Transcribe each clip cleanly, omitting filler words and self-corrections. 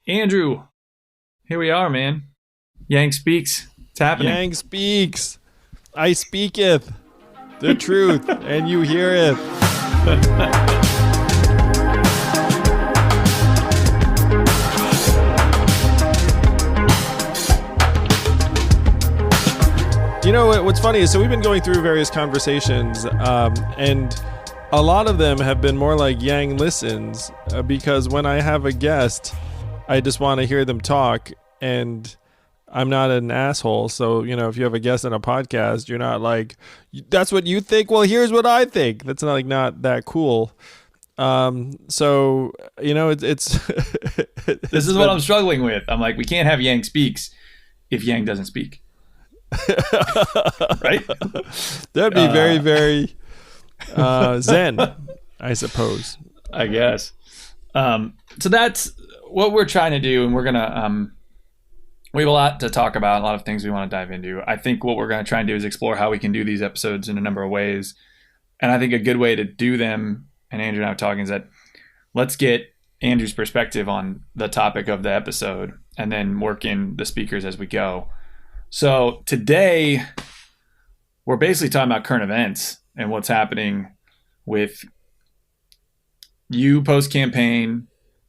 Andrew, here we are, man. Yang speaks. It's happening. Yang speaks. I speaketh the truth, and you hear it. You know what's funny is, so we've been going through various conversations, and a lot of them have been more like Yang listens, because when I have a guest, I just want to hear them talk, and I'm not an asshole. So, if you have a guest on a podcast, you're not like, that's what you think? Well, here's what I think. That's not that cool. So, it's this is what I'm struggling with. I'm like, we can't have Yang speaks if Yang doesn't speak. Right? That'd be very, very zen, I suppose. I guess. So that's what we're trying to do, and we're gonna we have a lot to talk about, a lot of things we want to dive into. I think what we're going to try and do is explore how we can do these episodes in a number of ways. And I think a good way to do them, and Andrew and I were talking, is that let's get Andrew's perspective on the topic of the episode and then work in the speakers as we go. So today, we're basically talking about current events and what's happening with you post-campaign,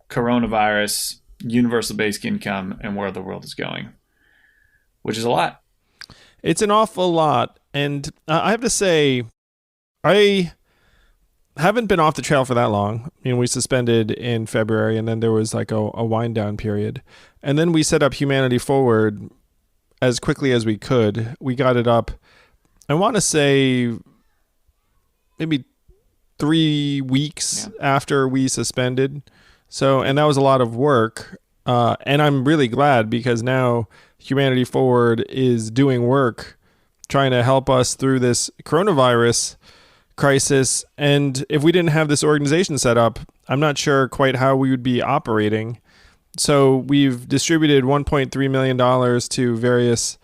coronavirus, universal basic income, and where the world is going, which is a lot. It's an awful lot. And I have to say, I haven't been off the trail for that long. We suspended in February, and then there was like a wind down period. And then we set up Humanity Forward as quickly as we could. We got it up, I want to say, maybe 3 weeks after we suspended. So, and that was a lot of work, and I'm really glad, because now Humanity Forward is doing work trying to help us through this coronavirus crisis. And if we didn't have this organization set up, I'm not sure quite how we would be operating. So we've distributed $1.3 million to various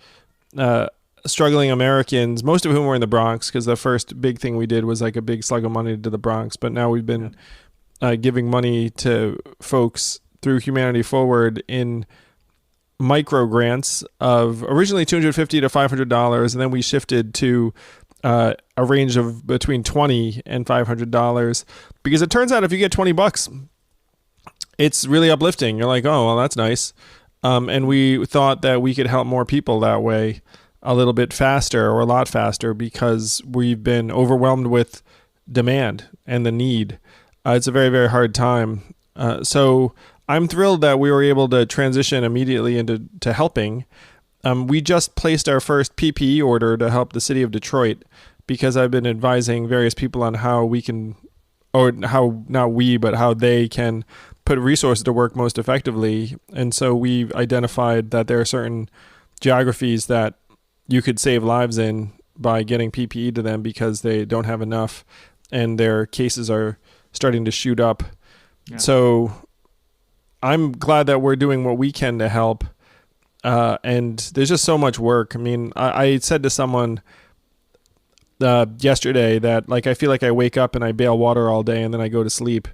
struggling Americans, most of whom were in the Bronx, because the first big thing we did was like a big slug of money to the Bronx. But now we've been giving money to folks through Humanity Forward in micro grants of originally $250 to $500, and then we shifted to a range of between $20 and $500, because it turns out if you get $20, it's really uplifting. You're like, oh, well, that's nice. And we thought that we could help more people that way a little bit faster, or a lot faster, because we've been overwhelmed with demand and the need. It's a very, very hard time. So I'm thrilled that we were able to transition immediately into helping. We just placed our first PPE order to help the city of Detroit, because I've been advising various people on how we can, or how, not we, but how they can put resources to work most effectively. And so we've identified that there are certain geographies that you could save lives in by getting PPE to them, because they don't have enough and their cases are starting to shoot up. Yeah. So I'm glad that we're doing what we can to help. And there's just so much work. I said to someone yesterday that, like, I feel like I wake up and I bail water all day and then I go to sleep,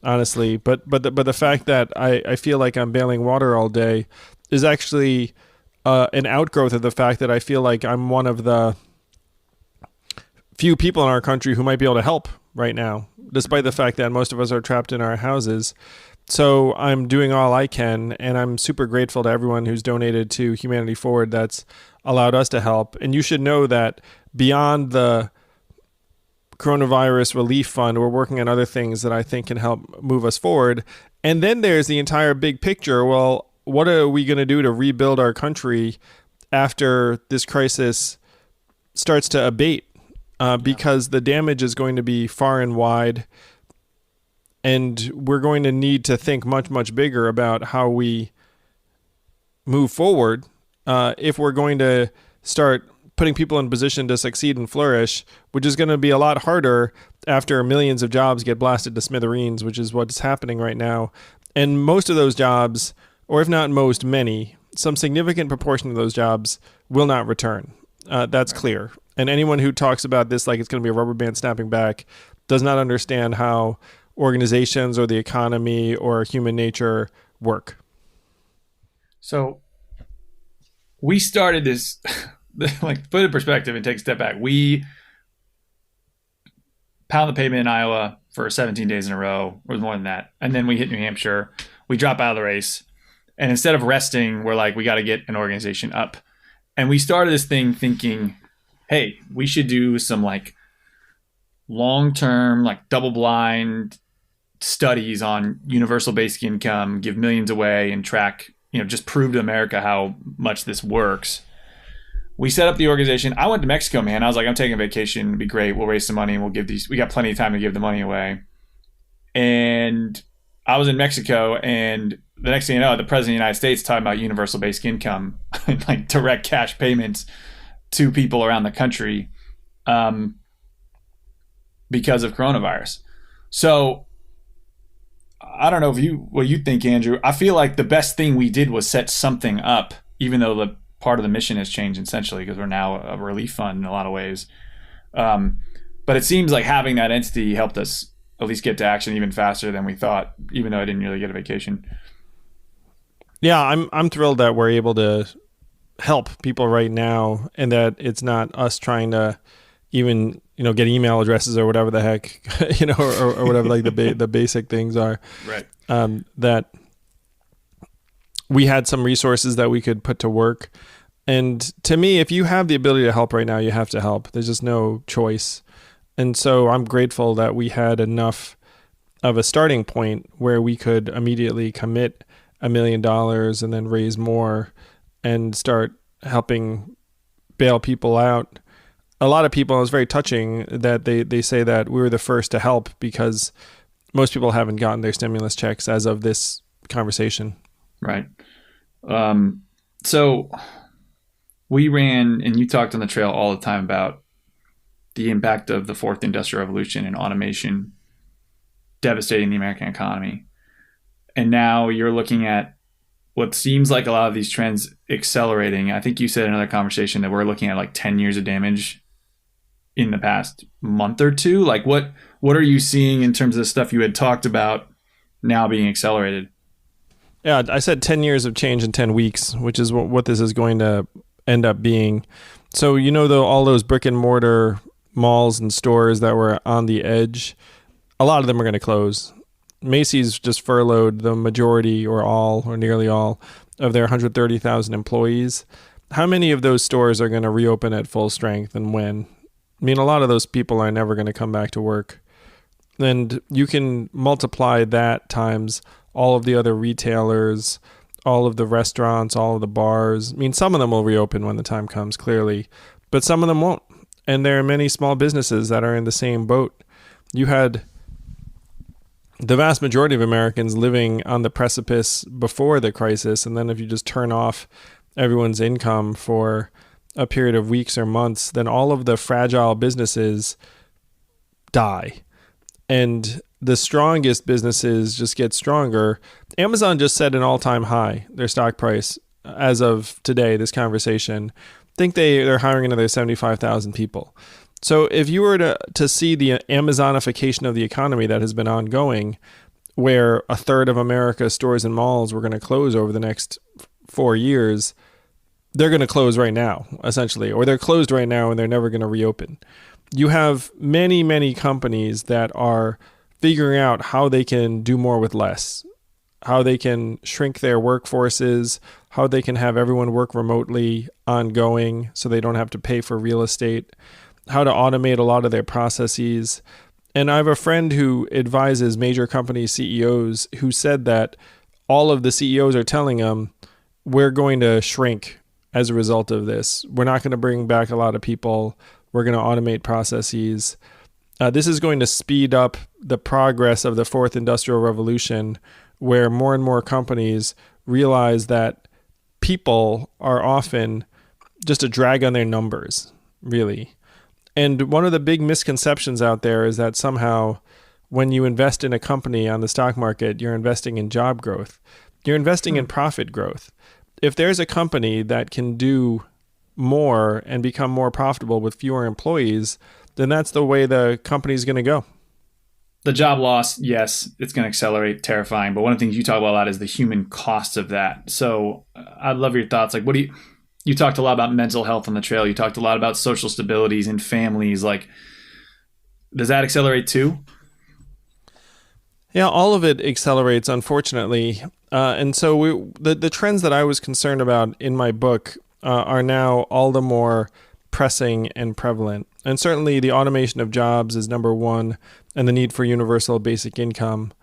honestly. But the fact that I feel like I'm bailing water all day is actually an outgrowth of the fact that I feel like I'm one of the few people in our country who might be able to help right now, despite the fact that most of us are trapped in our houses. So I'm doing all I can, and I'm super grateful to everyone who's donated to Humanity Forward that's allowed us to help. And you should know that beyond the coronavirus relief fund, we're working on other things that I think can help move us forward. And then there's the entire big picture. Well, what are we going to do to rebuild our country after this crisis starts to abate? Because the damage is going to be far and wide, and we're going to need to think much, much bigger about how we move forward if we're going to start putting people in position to succeed and flourish, which is going to be a lot harder after millions of jobs get blasted to smithereens, which is what's happening right now. And most of those jobs, or if not most, many, some significant proportion of those jobs will not return. That's clear. And anyone who talks about this like it's going to be a rubber band snapping back does not understand how organizations or the economy or human nature work. So we started this, like, put it in perspective and take a step back. We pound the pavement in Iowa for 17 days in a row. It was more than that. And then we hit New Hampshire. We drop out of the race. And instead of resting, we're like, we got to get an organization up. And we started this thing thinking, hey, we should do some like long-term, like double-blind studies on universal basic income, give millions away and track, just prove to America how much this works. We set up the organization. I went to Mexico, man. I was like, I'm taking a vacation. It'd be great. We'll raise some money and we got plenty of time to give the money away. And I was in Mexico, and the next thing you know, the president of the United States talking about universal basic income, like direct cash payments to people around the country because of coronavirus. So I don't know what you think, Andrew. I feel like the best thing we did was set something up, even though the part of the mission has changed essentially because we're now a relief fund in a lot of ways. But it seems like having that entity helped us at least get to action even faster than we thought, even though I didn't really get a vacation. Yeah, I'm thrilled that we're able to help people right now, and that it's not us trying to even get email addresses or whatever the heck or whatever like the basic things are. Right. That we had some resources that we could put to work. And to me, if you have the ability to help right now, you have to help. There's just no choice. And so I'm grateful that we had enough of a starting point where we could immediately commit $1 million and then raise more and start helping bail people out. A lot of people, it was very touching that they say that we were the first to help because most people haven't gotten their stimulus checks as of this conversation. Right. So we ran, and you talked on the trail all the time about the impact of the fourth industrial revolution and automation devastating the American economy. And now you're looking at what seems like a lot of these trends accelerating. I think you said in another conversation that we're looking at like 10 years of damage in the past month or two. Like what are you seeing in terms of the stuff you had talked about now being accelerated? Yeah, I said 10 years of change in 10 weeks, which is what this is going to end up being. So, all those brick and mortar malls and stores that were on the edge, a lot of them are going to close. Macy's just furloughed the majority or all or nearly all of their 130,000 employees. How many of those stores are going to reopen at full strength and when? I mean, a lot of those people are never going to come back to work. And you can multiply that times all of the other retailers, all of the restaurants, all of the bars. I mean, some of them will reopen when the time comes, clearly, but some of them won't. And there are many small businesses that are in the same boat. You had the vast majority of Americans living on the precipice before the crisis. And then if you just turn off everyone's income for a period of weeks or months, then all of the fragile businesses die. And the strongest businesses just get stronger. Amazon just set an all-time high, their stock price, as of today, this conversation. I think they're hiring another 75,000 people. So if you were to see the Amazonification of the economy that has been ongoing, where a third of America's stores and malls were going to close over the next 4 years, they're going to close right now, essentially, or they're closed right now and they're never going to reopen. You have many, many companies that are figuring out how they can do more with less, how they can shrink their workforces, how they can have everyone work remotely ongoing so they don't have to pay for real estate, how to automate a lot of their processes. And I have a friend who advises major company CEOs who said that all of the CEOs are telling them, we're going to shrink as a result of this. We're not going to bring back a lot of people. We're going to automate processes. This is going to speed up the progress of the fourth industrial revolution, where more and more companies realize that people are often just a drag on their numbers, really. And one of the big misconceptions out there is that somehow when you invest in a company on the stock market, you're investing in job growth. You're investing in profit growth. If there's a company that can do more and become more profitable with fewer employees, then that's the way the company's going to go. The job loss, yes, it's going to accelerate, terrifying. But one of the things you talk about a lot is the human cost of that. So I'd love your thoughts. Like, you talked a lot about mental health on the trail. You talked a lot about social stabilities and families. Like, does that accelerate too? Yeah, all of it accelerates, unfortunately. And so the trends that I was concerned about in my book are now all the more pressing and prevalent. And certainly the automation of jobs is number one, and the need for universal basic income.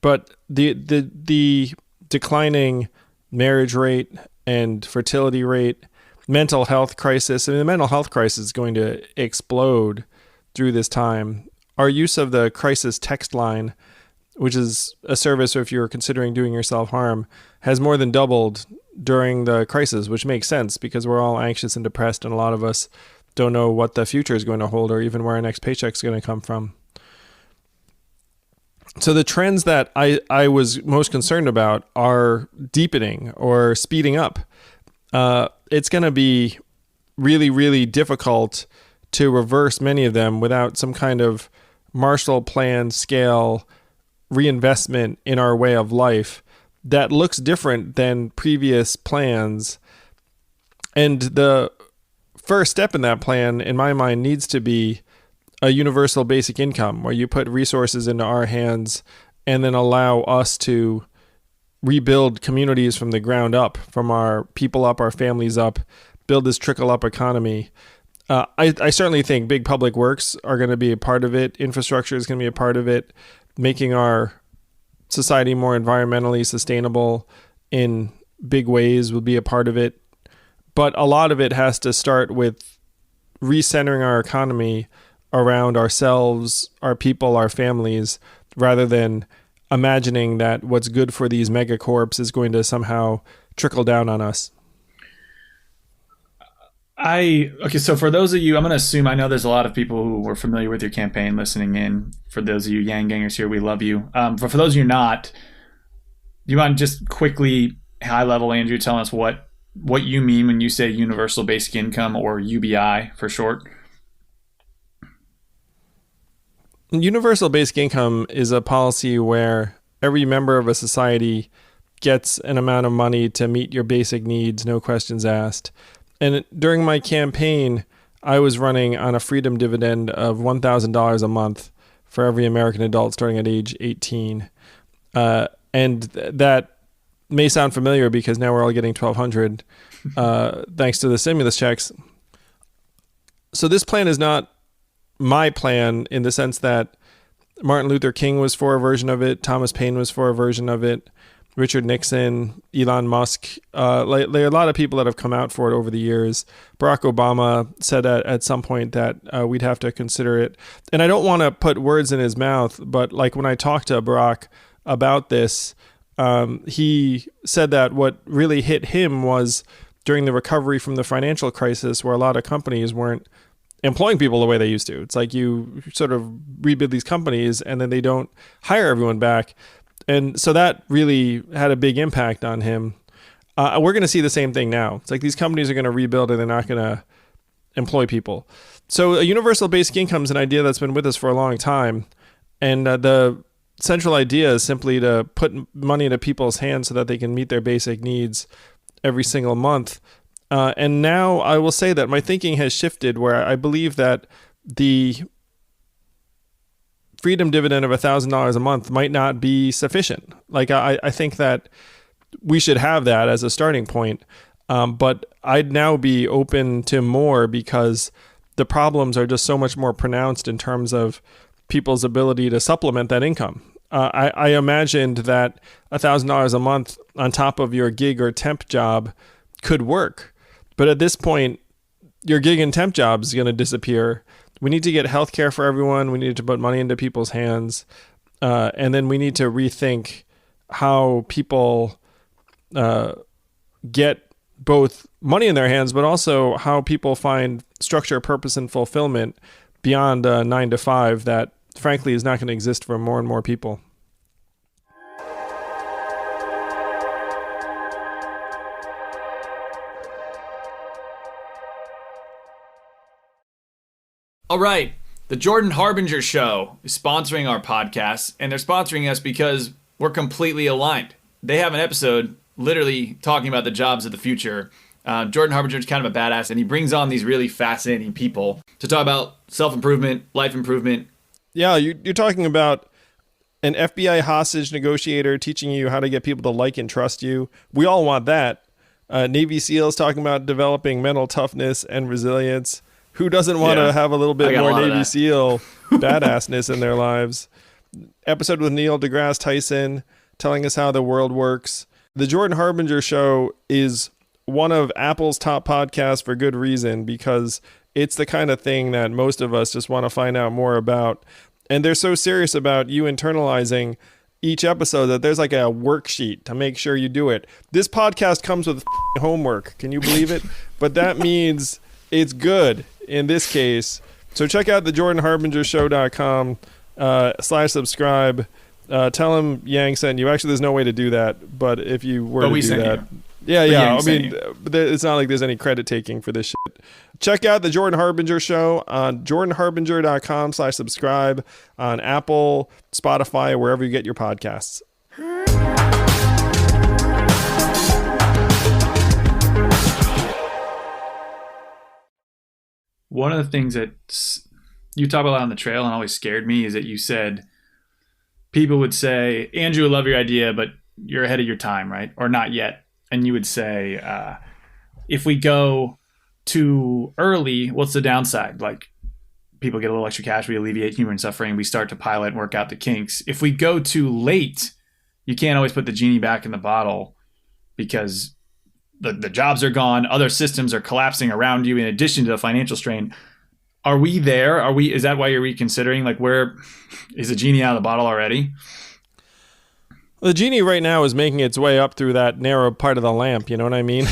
But the declining marriage rate and fertility rate, mental health crisis. I mean, the mental health crisis is going to explode through this time. Our use of the crisis text line, which is a service if you're considering doing yourself harm, has more than doubled during the crisis, which makes sense because we're all anxious and depressed, and a lot of us don't know what the future is going to hold or even where our next paycheck is going to come from. So the trends that I was most concerned about are deepening or speeding up. It's going to be really, really difficult to reverse many of them without some kind of Marshall Plan scale reinvestment in our way of life that looks different than previous plans. And the first step in that plan, in my mind, needs to be a universal basic income where you put resources into our hands and then allow us to rebuild communities from the ground up, from our people up, our families up, build this trickle up economy. I certainly think big public works are going to be a part of it. Infrastructure is going to be a part of it. Making our society more environmentally sustainable in big ways will be a part of it. But a lot of it has to start with recentering our economy around ourselves, our people, our families, rather than imagining that what's good for these megacorps is going to somehow trickle down on us. Okay, so for those of you, I'm going to assume, I know there's a lot of people who were familiar with your campaign listening in. For those of you Yang Gangers here, we love you. But for those of you not, do you mind just quickly, high level, Andrew, telling us what you mean when you say universal basic income, or UBI for short? Universal basic income is a policy where every member of a society gets an amount of money to meet your basic needs, no questions asked. And during my campaign, I was running on a freedom dividend of $1,000 a month for every American adult starting at age 18. And that may sound familiar because now we're all getting $1,200 thanks to the stimulus checks. So this plan is not my plan in the sense that Martin Luther King was for a version of it, Thomas Paine was for a version of it, Richard Nixon, Elon Musk, there are a lot of people that have come out for it over the years. Barack Obama said at some point that we'd have to consider it. And I don't want to put words in his mouth, but like when I talked to Barack about this, he said that what really hit him was during the recovery from the financial crisis, where a lot of companies weren't employing people the way they used to. It's like you sort of rebuild these companies and then they don't hire everyone back. And so that really had a big impact on him. We're going to see the same thing now. It's like these companies are going to rebuild and they're not going to employ people. So a universal basic income is an idea that's been with us for a long time. And the central idea is simply to put money into people's hands so that they can meet their basic needs every single month. And now I will say that my thinking has shifted where I believe that the freedom dividend of $1,000 a month might not be sufficient. Like I think that we should have that as a starting point. But I'd now be open to more because the problems are just so much more pronounced in terms of people's ability to supplement that income. I imagined that $1,000 a month on top of your gig or temp job could work. But at this point, your gig and temp job is going to disappear. We need to get healthcare for everyone. We need to put money into people's hands. And then we need to rethink how people get both money in their hands, but also how people find structure, purpose, and fulfillment beyond 9 to 5 that, frankly, is not going to exist for more and more people. All right, the Jordan Harbinger Show is sponsoring our podcast, and they're sponsoring us because we're completely aligned. They have an episode literally talking about the jobs of the future. Jordan Harbinger is kind of a badass, and he brings on these really fascinating people to talk about self-improvement, life improvement. Yeah, you're talking about an FBI hostage negotiator teaching you how to get people to like and trust you. We all want that. Navy SEALs talking about developing mental toughness and resilience. Who doesn't want to have a little bit more Navy SEAL badassness in their lives? Episode with Neil deGrasse Tyson telling us how the world works. The Jordan Harbinger Show is one of Apple's top podcasts for good reason, because it's the kind of thing that most of us just want to find out more about. And they're so serious about you internalizing each episode that there's like a worksheet to make sure you do it. This podcast comes with homework. Can you believe it? But that means it's good in this case. So check out the jordanharbinger.com/subscribe. Tell him Yang sent you. Actually, there's no way to do that. But if you were to do that. Yeah. I mean, it's not like there's any credit taking for this shit. Check out the Jordan Harbinger Show on jordanharbinger.com/subscribe on Apple, Spotify, wherever you get your podcasts. One of the things that you talk about on the trail and always scared me is that you said people would say, Andrew, I love your idea, but you're ahead of your time, right? Or not yet. And you would say, if we go too early, what's the downside? Like, people get a little extra cash, we alleviate human suffering, we start to pilot and work out the kinks. If we go too late, you can't always put the genie back in the bottle, because the jobs are gone, other systems are collapsing around you in addition to the financial strain. Are we there? Is that why you're reconsidering? Like, where is the genie out of the bottle already? The genie right now is making its way up through that narrow part of the lamp, you know what I mean?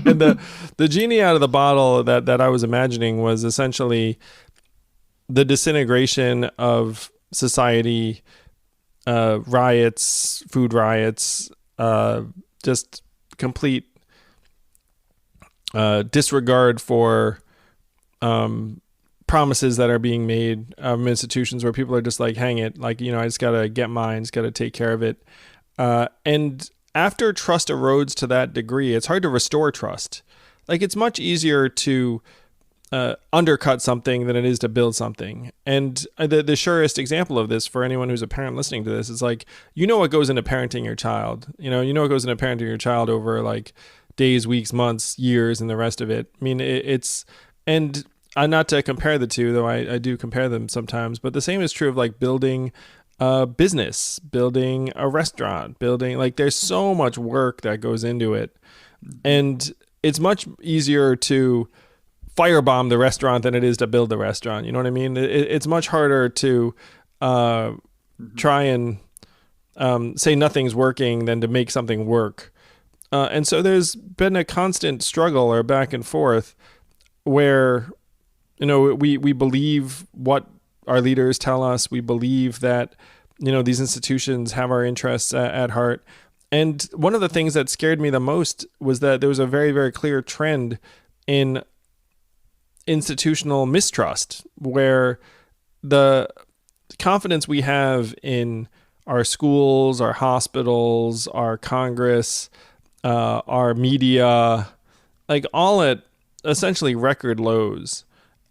And the genie out of the bottle that I was imagining was essentially the disintegration of society, riots, food riots, just complete disregard for promises that are being made institutions where people are just like, hang it, like, you know, I just gotta get mine, just gotta take care of it. And after trust erodes to that degree, it's hard to restore trust. Like, it's much easier to undercut something than it is to build something. And the surest example of this for anyone who's a parent listening to this is, like, you know what goes into parenting your child. You know what goes into parenting your child over like days, weeks, months, years, and the rest of it. I mean, and not to compare the two, though I do compare them sometimes, but the same is true of like building a business, building a restaurant, like, there's so much work that goes into it. And it's much easier to firebomb the restaurant than it is to build the restaurant. You know what I mean? It's much harder to try and say nothing's working than to make something work. And so there's been a constant struggle or back and forth where, you know, we believe what our leaders tell us. We believe that, you know, these institutions have our interests at heart. And one of the things that scared me the most was that there was a very, very clear trend in institutional mistrust, where the confidence we have in our schools, our hospitals, our Congress, our media, like, all at essentially record lows.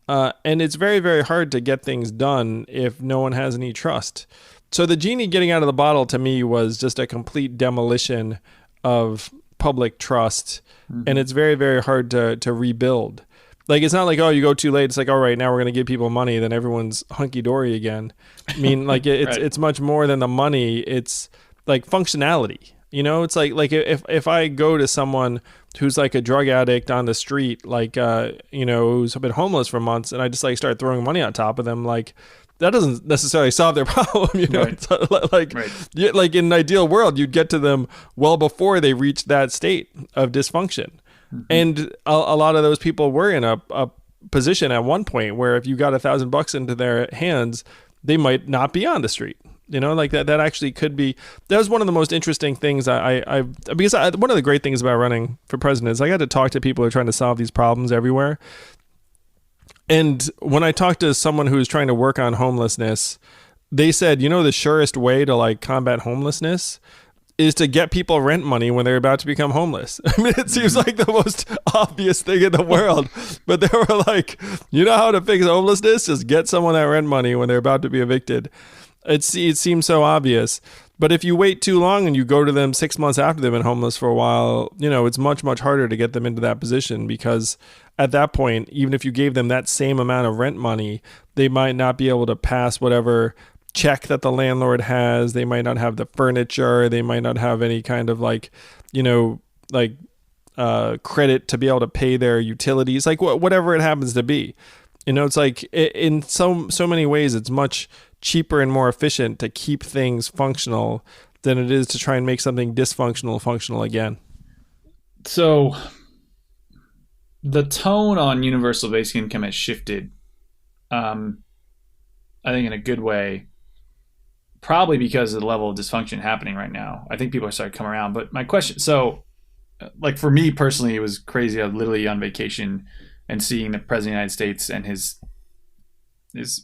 And it's very, very hard to get things done if no one has any trust. So the genie getting out of the bottle to me was just a complete demolition of public trust. Mm-hmm. And it's very, very hard to rebuild. Like, it's not like, oh, you go too late. It's like, all right, now we're going to give people money, then everyone's hunky-dory again. I mean, like, it's right. It's much more than the money. It's like functionality. You know, it's like if I go to someone who's like a drug addict on the street, like, you know, who's been homeless for months, and I just like start throwing money on top of them, like, that doesn't necessarily solve their problem. You know, right. It's like, right. Like, in an ideal world, you'd get to them well before they reach that state of dysfunction. Mm-hmm. And a lot of those people were in a position at one point where if you got $1,000 into their hands, they might not be on the street. You know, like that actually could be. That was one of the most interesting things because one of the great things about running for president is I got to talk to people who are trying to solve these problems everywhere. And when I talked to someone who was trying to work on homelessness, they said, you know, the surest way to like combat homelessness is to get people rent money when they're about to become homeless. I mean, it seems like the most obvious thing in the world, but they were like, you know how to fix homelessness? Just get someone that rent money when they're about to be evicted. It seems so obvious. But if you wait too long and you go to them 6 months after they've been homeless for a while, it's much, much harder to get them into that position, because at that point, even if you gave them that same amount of rent money, they might not be able to pass whatever check that the landlord has. They might not have the furniture. They might not have any kind of credit to be able to pay their utilities, like whatever it happens to be. It's like in so many ways, it's much cheaper and more efficient to keep things functional than it is to try and make something dysfunctional functional again. So the tone on universal basic income has shifted, I think in a good way, probably because of the level of dysfunction happening right now. I think people are starting to come around. But my question, so like for me personally, it was crazy. I was literally on vacation and seeing the president of the United States and his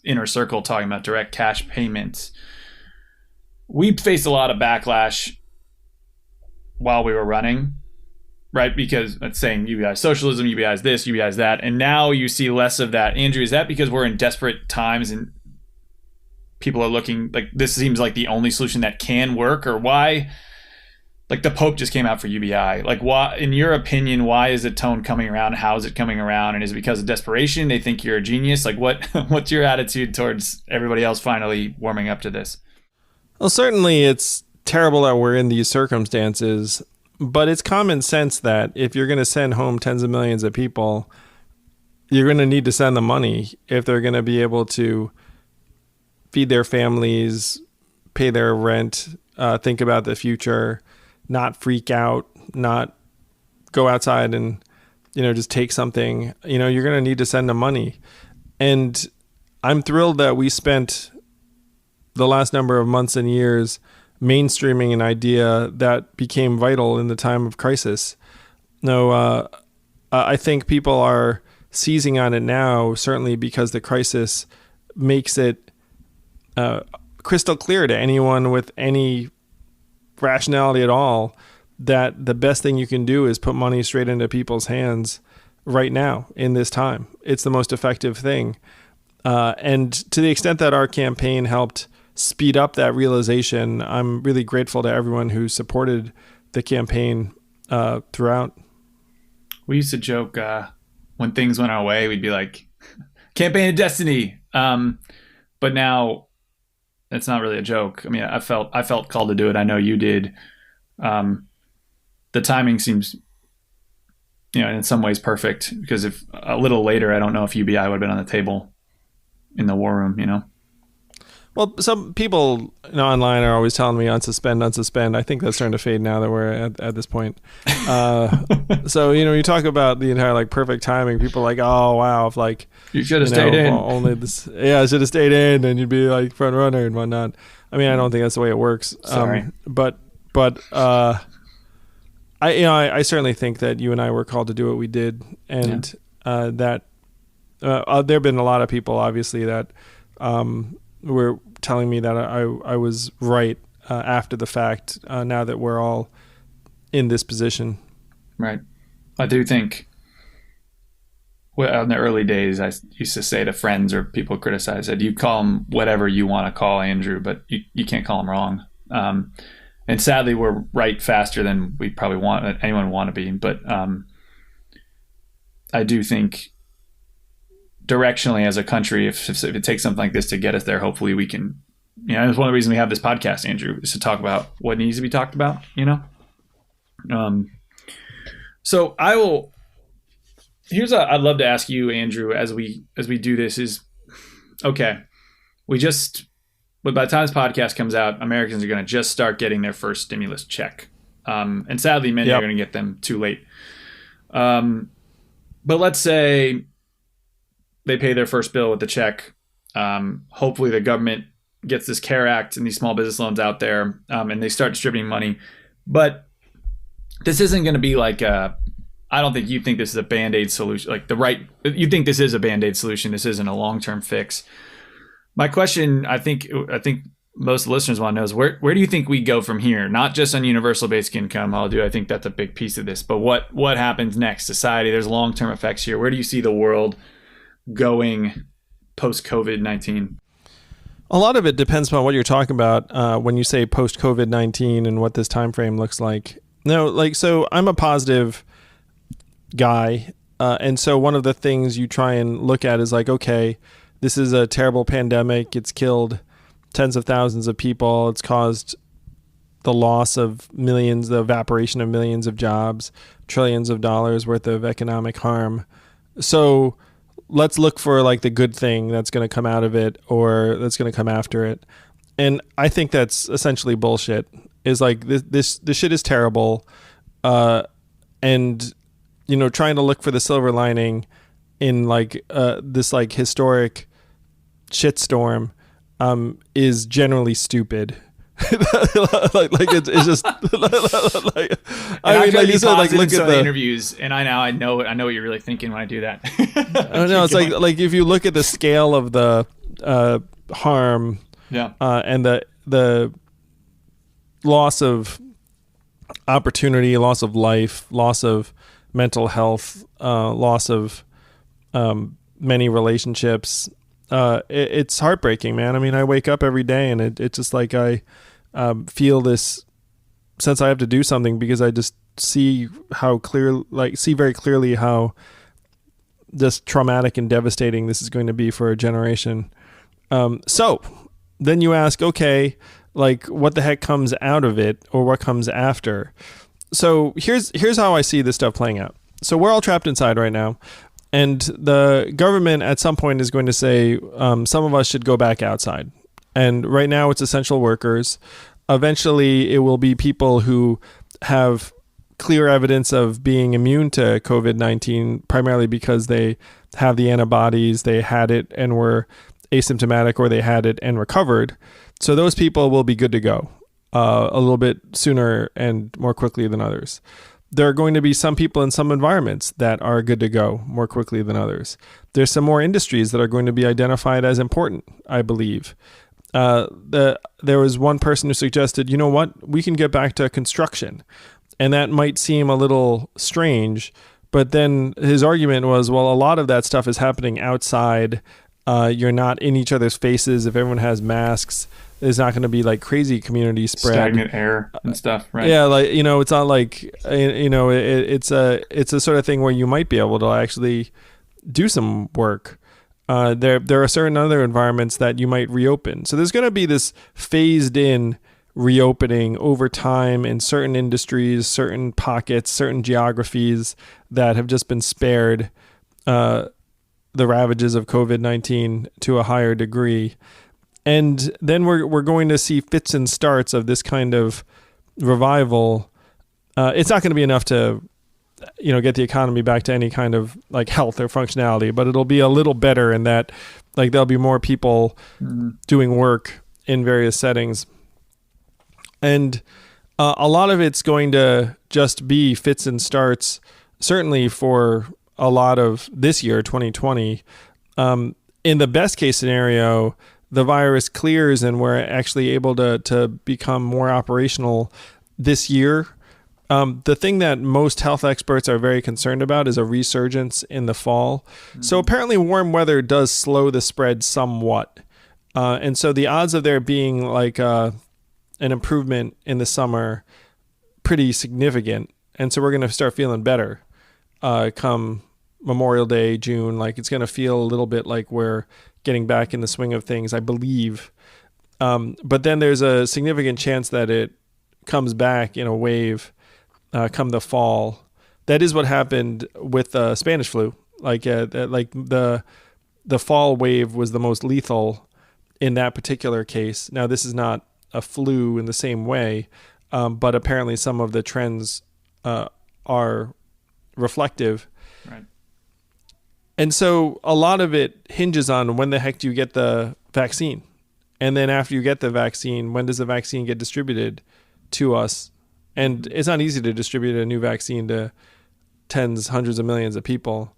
inner circle talking about direct cash payments. We faced a lot of backlash while we were running, right? Because it's saying UBI socialism, UBI is this, UBI is that. And now you see less of that. Andrew, is that because we're in desperate times and people are looking like this seems like the only solution that can work? Or why? Like the Pope just came out for UBI. Like, why, in your opinion, why is the tone coming around? How is it coming around? And is it because of desperation? They think you're a genius? Like, what's your attitude towards everybody else finally warming up to this? Well, certainly it's terrible that we're in these circumstances, but it's common sense that if you're going to send home tens of millions of people, you're going to need to send the money if they're going to be able to feed their families, pay their rent, think about the future, not freak out, not go outside and, just take something. You're going to need to send them money. And I'm thrilled that we spent the last number of months and years mainstreaming an idea that became vital in the time of crisis. I think people are seizing on it now, certainly because the crisis makes it crystal clear to anyone with any rationality at all that the best thing you can do is put money straight into people's hands right now in this time. It's the most effective thing. And to the extent that our campaign helped speed up that realization, I'm really grateful to everyone who supported the campaign throughout. We used to joke when things went our way, we'd be like, campaign of destiny. But now it's not really a joke. I mean, I felt called to do it. I know you did. The timing seems, in some ways perfect, because if a little later, I don't know if UBI would have been on the table in the war room, Well, some people online are always telling me unsuspend. I think that's starting to fade now that we're at this point. So, you talk about the entire perfect timing. People are like, oh, wow, if you should have stayed in. Only this, I should have stayed in, and you'd be front runner and whatnot. I mean, I don't think that's the way it works. Sorry. But I certainly think that you and I were called to do what we did, and that there have been a lot of people, obviously, that were telling me that I was right after the fact, now that we're all in this position. Right. I do think in the early days, I used to say to friends or people criticize that you call them whatever you want to call Andrew, but you can't call him wrong. And sadly, we're right faster than we probably anyone want to be. But I do think directionally as a country, if it takes something like this to get us there, hopefully we can, it's one of the reasons we have this podcast, Andrew, is to talk about what needs to be talked about, So I'd love to ask you, Andrew, as we do this is, okay, but by the time this podcast comes out, Americans are going to just start getting their first stimulus check. And sadly, many are going to get them too late. But let's say they pay their first bill with the check. Hopefully the government gets this CARE Act and these small business loans out there, and they start distributing money. But this isn't going to be I don't think you think this is a Band-Aid solution. You think this is a Band-Aid solution. This isn't a long-term fix. My question, I think most listeners want to know is where do you think we go from here? Not just on universal basic income, although I think that's a big piece of this, but what happens next? Society, there's long-term effects here. Where do you see the world going post COVID-19? A lot of it depends on what you're talking about when you say post COVID-19 and what this time frame looks like. No, like, so I'm a positive guy, and so one of the things you try and look at is like, okay, this is a terrible pandemic. It's killed tens of thousands of people. It's caused the loss of millions, the evaporation of millions of jobs, trillions of dollars worth of economic harm. So let's look for like the good thing that's going to come out of it or that's going to come after it. And I think that's essentially bullshit. Is like this shit is terrible. And you know, trying to look for the silver lining in like this like historic shitstorm is generally stupid. like it's just like, I mean, like you said, like look at the interviews, and I know what you're really thinking when I do that. I know it's like if you look at the scale of the harm, and the loss of opportunity, loss of life, loss of mental health, loss of many relationships. It's heartbreaking, man. I mean, I wake up every day and it's just like I feel this sense I have to do something because I just see very clearly how just traumatic and devastating this is going to be for a generation. So then you ask, okay, like what the heck comes out of it or what comes after? So here's how I see this stuff playing out. So we're all trapped inside right now. And the government at some point is going to say some of us should go back outside. And right now it's essential workers. Eventually it will be people who have clear evidence of being immune to COVID-19, primarily because they have the antibodies, they had it and were asymptomatic, or they had it and recovered. So those people will be good to go a little bit sooner and more quickly than others. There are going to be some people in some environments that are good to go more quickly than others. There's some more industries that are going to be identified as important, I believe. There was one person who suggested, you know what, we can get back to construction. And that might seem a little strange, but then his argument was, well, a lot of that stuff is happening outside. You're not in each other's faces. If everyone has masks, there's not going to be like crazy community spread, stagnant air and stuff, right? Yeah, like, you know, it's not like, you know, it's a sort of thing where you might be able to actually do some work. There are certain other environments that you might reopen. So there's going to be this phased in reopening over time in certain industries, certain pockets, certain geographies that have just been spared the ravages of COVID-19 to a higher degree. And then we're going to see fits and starts of this kind of revival. It's not going to be enough to, you know, get the economy back to any kind of like health or functionality, but it'll be a little better in that, like, there'll be more people doing work in various settings. And a lot of it's going to just be fits and starts, certainly for a lot of this year, 2020. In the best case scenario, the virus clears and we're actually able to become more operational this year. The thing that most health experts are very concerned about is a resurgence in the fall. So apparently warm weather does slow the spread somewhat. And so the odds of there being like an improvement in the summer, pretty significant. And so we're going to start feeling better come Memorial Day, June. Like, it's going to feel a little bit like we're getting back in the swing of things, I believe. But then there's a significant chance that it comes back in a wave come the fall. That is what happened with Spanish flu. Like the fall wave was the most lethal in that particular case. Now, this is not a flu in the same way, but apparently some of the trends are reflective. Right. And so a lot of it hinges on when the heck do you get the vaccine? And then after you get the vaccine, when does the vaccine get distributed to us? And it's not easy to distribute a new vaccine to tens, hundreds of millions of people.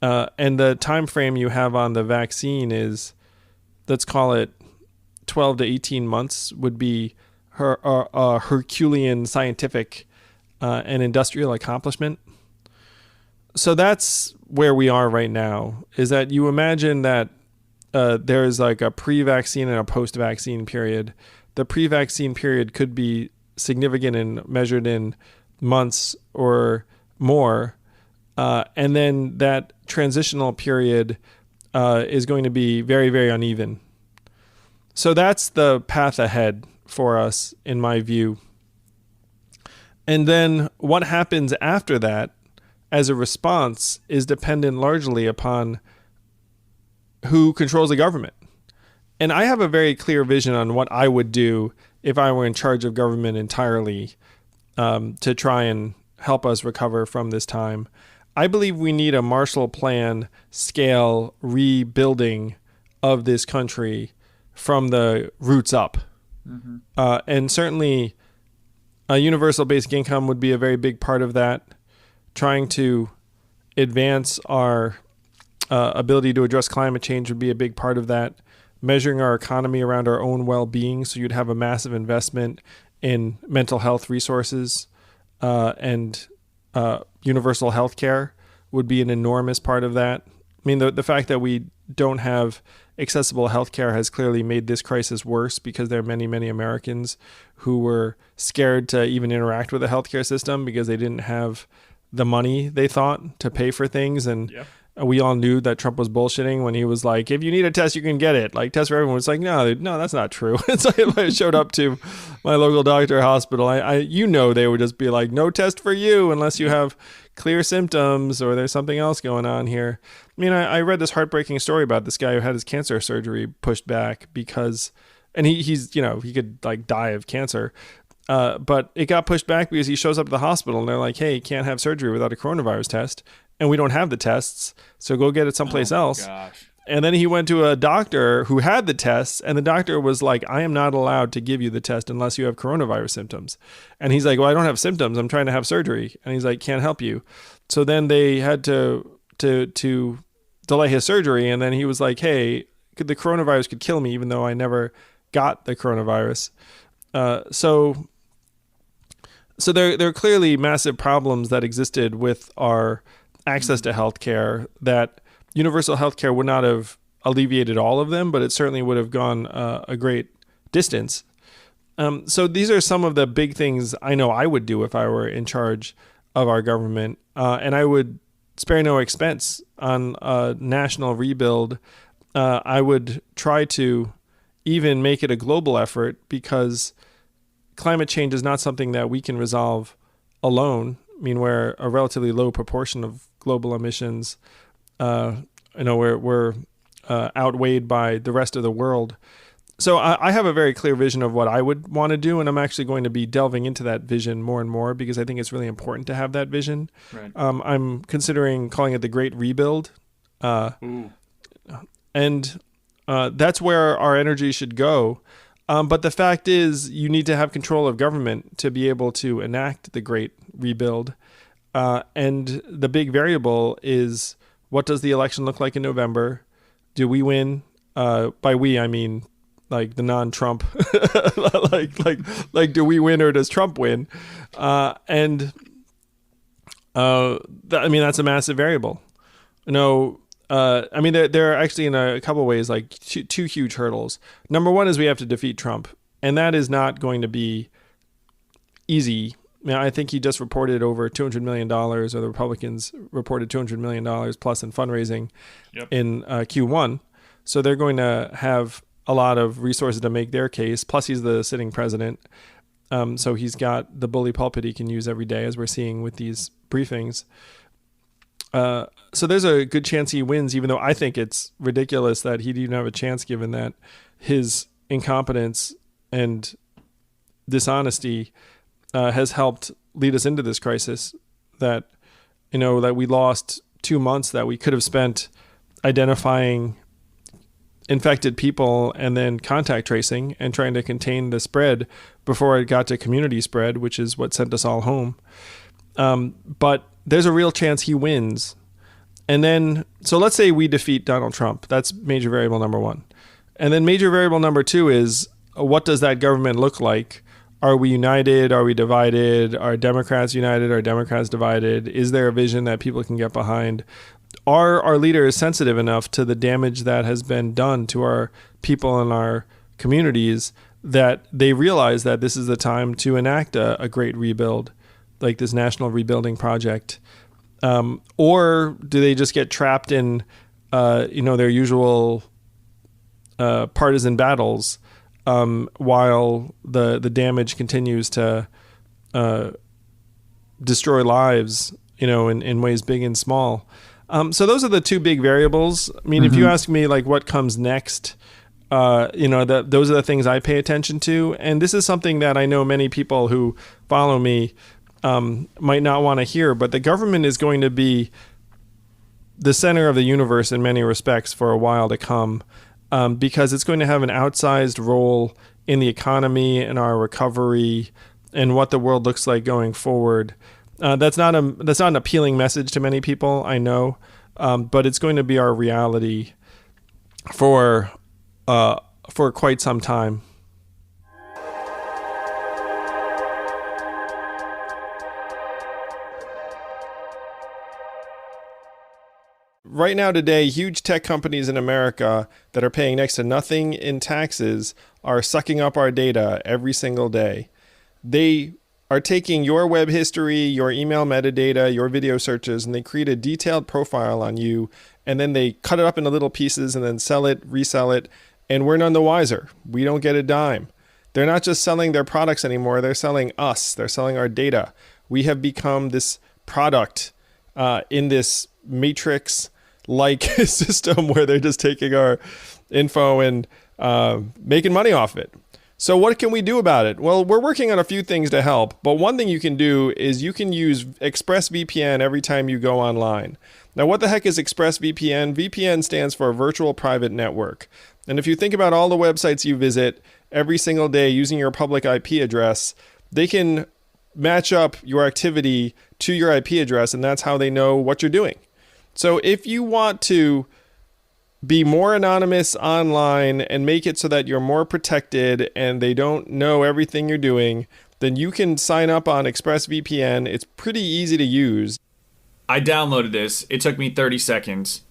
And the time frame you have on the vaccine is, let's call it 12 to 18 months would be her Herculean scientific and industrial accomplishment. So that's where we are right now, is that you imagine that there's like a pre-vaccine and a post-vaccine period. The pre-vaccine period could be significant and measured in months or more. And then that transitional period is going to be very, very uneven. So that's the path ahead for us, in my view. And then what happens after that as a response is dependent largely upon who controls the government. And I have a very clear vision on what I would do if I were in charge of government entirely, to try and help us recover from this time. I believe we need a Marshall Plan scale rebuilding of this country from the roots up. Mm-hmm. And certainly a universal basic income would be a very big part of that. Trying to advance our ability to address climate change would be a big part of that. Measuring our economy around our own well-being, so you'd have a massive investment in mental health resources, and universal health care would be an enormous part of that. I mean, the fact that we don't have accessible health care has clearly made this crisis worse, because there are many, many Americans who were scared to even interact with the healthcare system because they didn't have the money, they thought, to pay for things. And we all knew that Trump was bullshitting when he was like, if you need a test, you can get it. Like, test for everyone. It's like, no, that's not true. It's like, if I showed up to my local doctor or hospital, they would just be like, no test for you unless you have clear symptoms or there's something else going on here. I mean, I read this heartbreaking story about this guy who had his cancer surgery pushed back because, and he's, he could like die of cancer. But it got pushed back because he shows up at the hospital and they're like, hey, you can't have surgery without a coronavirus test. And we don't have the tests, so go get it someplace else. Gosh. And then he went to a doctor who had the tests, and the doctor was like, I am not allowed to give you the test unless you have coronavirus symptoms. And he's like, well, I don't have symptoms. I'm trying to have surgery. And he's like, can't help you. So then they had to delay his surgery. And then he was like, hey, the coronavirus could kill me, even though I never got the coronavirus. So there are clearly massive problems that existed with our access to healthcare, that universal healthcare would not have alleviated all of them, but it certainly would have gone a great distance. So these are some of the big things I know I would do if I were in charge of our government. And I would spare no expense on a national rebuild. I would try to even make it a global effort, because climate change is not something that we can resolve alone. I mean, we're a relatively low proportion of global emissions. We're outweighed by the rest of the world. So I have a very clear vision of what I would want to do, and I'm actually going to be delving into that vision more and more, because I think it's really important to have that vision. Right. I'm considering calling it the Great Rebuild. And that's where our energy should go. But the fact is, you need to have control of government to be able to enact the Great Rebuild. And the big variable is, what does the election look like in November? Do we win? By we, I mean like the non-Trump. like do we win or does Trump win? That's a massive variable. There are actually, in a couple of ways, like two huge hurdles. Number one is we have to defeat Trump, and that is not going to be easy. I think he just reported over $200 million, or the Republicans reported $200 million plus in fundraising in Q1. So they're going to have a lot of resources to make their case. Plus, he's the sitting president. So he's got the bully pulpit he can use every day, as we're seeing with these briefings. So there's a good chance he wins, even though I think it's ridiculous that he'd even have a chance, given that his incompetence and dishonesty has helped lead us into this crisis. That we lost 2 months that we could have spent identifying infected people and then contact tracing and trying to contain the spread before it got to community spread, which is what sent us all home. But there's a real chance he wins. And then, so let's say we defeat Donald Trump. That's major variable number one. And then major variable number 2 is, what does that government look like? Are we united? Are we divided? Are Democrats united? Are Democrats divided? Is there a vision that people can get behind? Are our leaders sensitive enough to the damage that has been done to our people and our communities that they realize that this is the time to enact a great rebuild, like this national rebuilding project? Or do they just get trapped in, their usual partisan battles while the damage continues to destroy lives, in ways big and small? So those are the two big variables. I mean, if you ask me like what comes next, those are the things I pay attention to. And this is something that I know many people who follow me might not want to hear, but the government is going to be the center of the universe in many respects for a while to come, because it's going to have an outsized role in the economy and our recovery and what the world looks like going forward. That's not an appealing message to many people, I know, but it's going to be our reality for quite some time. Right now today, huge tech companies in America that are paying next to nothing in taxes are sucking up our data every single day. They are taking your web history, your email metadata, your video searches, and they create a detailed profile on you, and then they cut it up into little pieces and then sell it, resell it, and we're none the wiser. We don't get a dime. They're not just selling their products anymore, they're selling us. They're selling our data. We have become this product in this matrix-like system where they're just taking our info and making money off it. So what can we do about it? Well, we're working on a few things to help, but one thing you can do is you can use ExpressVPN every time you go online. Now, what the heck is ExpressVPN? VPN stands for Virtual Private Network. And if you think about all the websites you visit every single day using your public IP address, they can match up your activity to your IP address, and that's how they know what you're doing. So if you want to be more anonymous online and make it so that you're more protected and they don't know everything you're doing, then you can sign up on ExpressVPN. It's pretty easy to use. I downloaded this. It took me 30 seconds.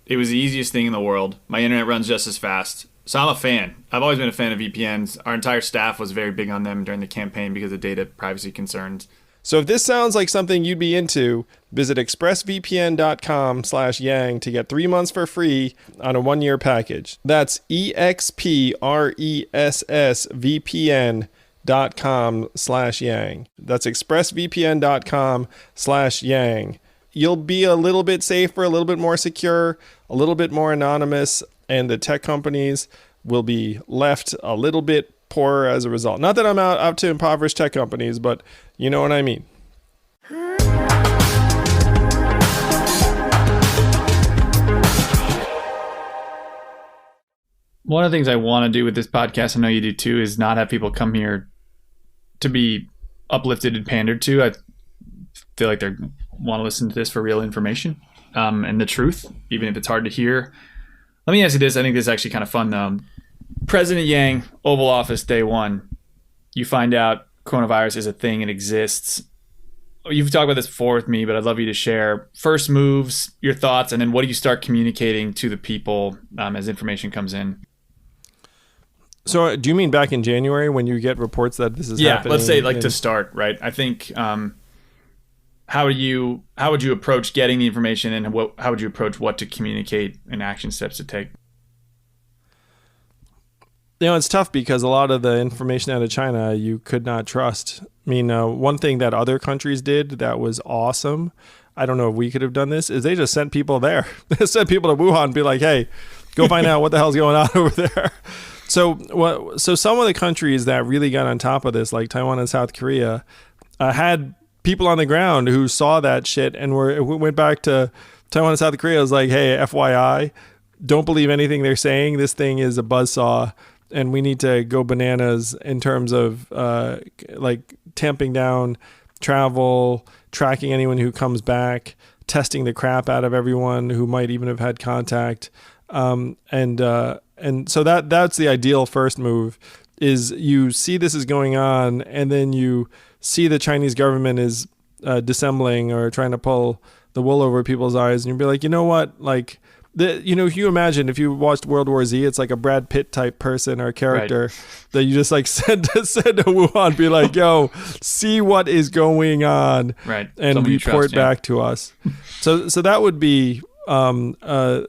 It was the easiest thing in the world. My internet runs just as fast. So I'm a fan. I've always been a fan of VPNs. Our entire staff was very big on them during the campaign because of data privacy concerns. So if this sounds like something you'd be into, visit expressvpn.com/yang to get 3 months for free on a 1-year package. That's expressvpn.com/yang. That's expressvpn.com/yang. You'll be a little bit safer, a little bit more secure, a little bit more anonymous, and the tech companies will be left a little bit poorer as a result. Not that I'm out to impoverish tech companies, but you know what I mean. One of the things I want to do with this podcast, I know you do too, is not have people come here to be uplifted and pandered to. I feel like they want to listen to this for real information and the truth, even if it's hard to hear. Let me ask you this. I think this is actually kind of fun, though. President Yang, Oval Office, day one. You find out coronavirus is a thing, it exists. You've talked about this before with me, but I'd love you to share first moves, your thoughts, and then what do you start communicating to the people as information comes in? So do you mean back in January when you get reports that this is happening? Yeah, let's say to start, right? I think how would you approach getting the information, and how would you approach what to communicate and action steps to take? It's tough because a lot of the information out of China you could not trust. I mean, one thing that other countries did that was awesome, I don't know if we could have done this, is they just sent people there. They sent people to Wuhan and be like, hey, go find out what the hell's going on over there. So some of the countries that really got on top of this, like Taiwan and South Korea, had people on the ground who saw that shit and went back to Taiwan and South Korea. It was like, hey, FYI, don't believe anything they're saying. This thing is a buzzsaw, and we need to go bananas in terms of like tamping down travel, tracking anyone who comes back, testing the crap out of everyone who might even have had contact, and And so that's the ideal first move, is you see this is going on, and then you see the Chinese government is dissembling or trying to pull the wool over people's eyes, and you'll be like, you know what, like, you imagine if you watched World War Z, it's like a Brad Pitt type person or character that you just like send to Wuhan, be like, yo, see what is going on, and Someone report back to us. So that would be the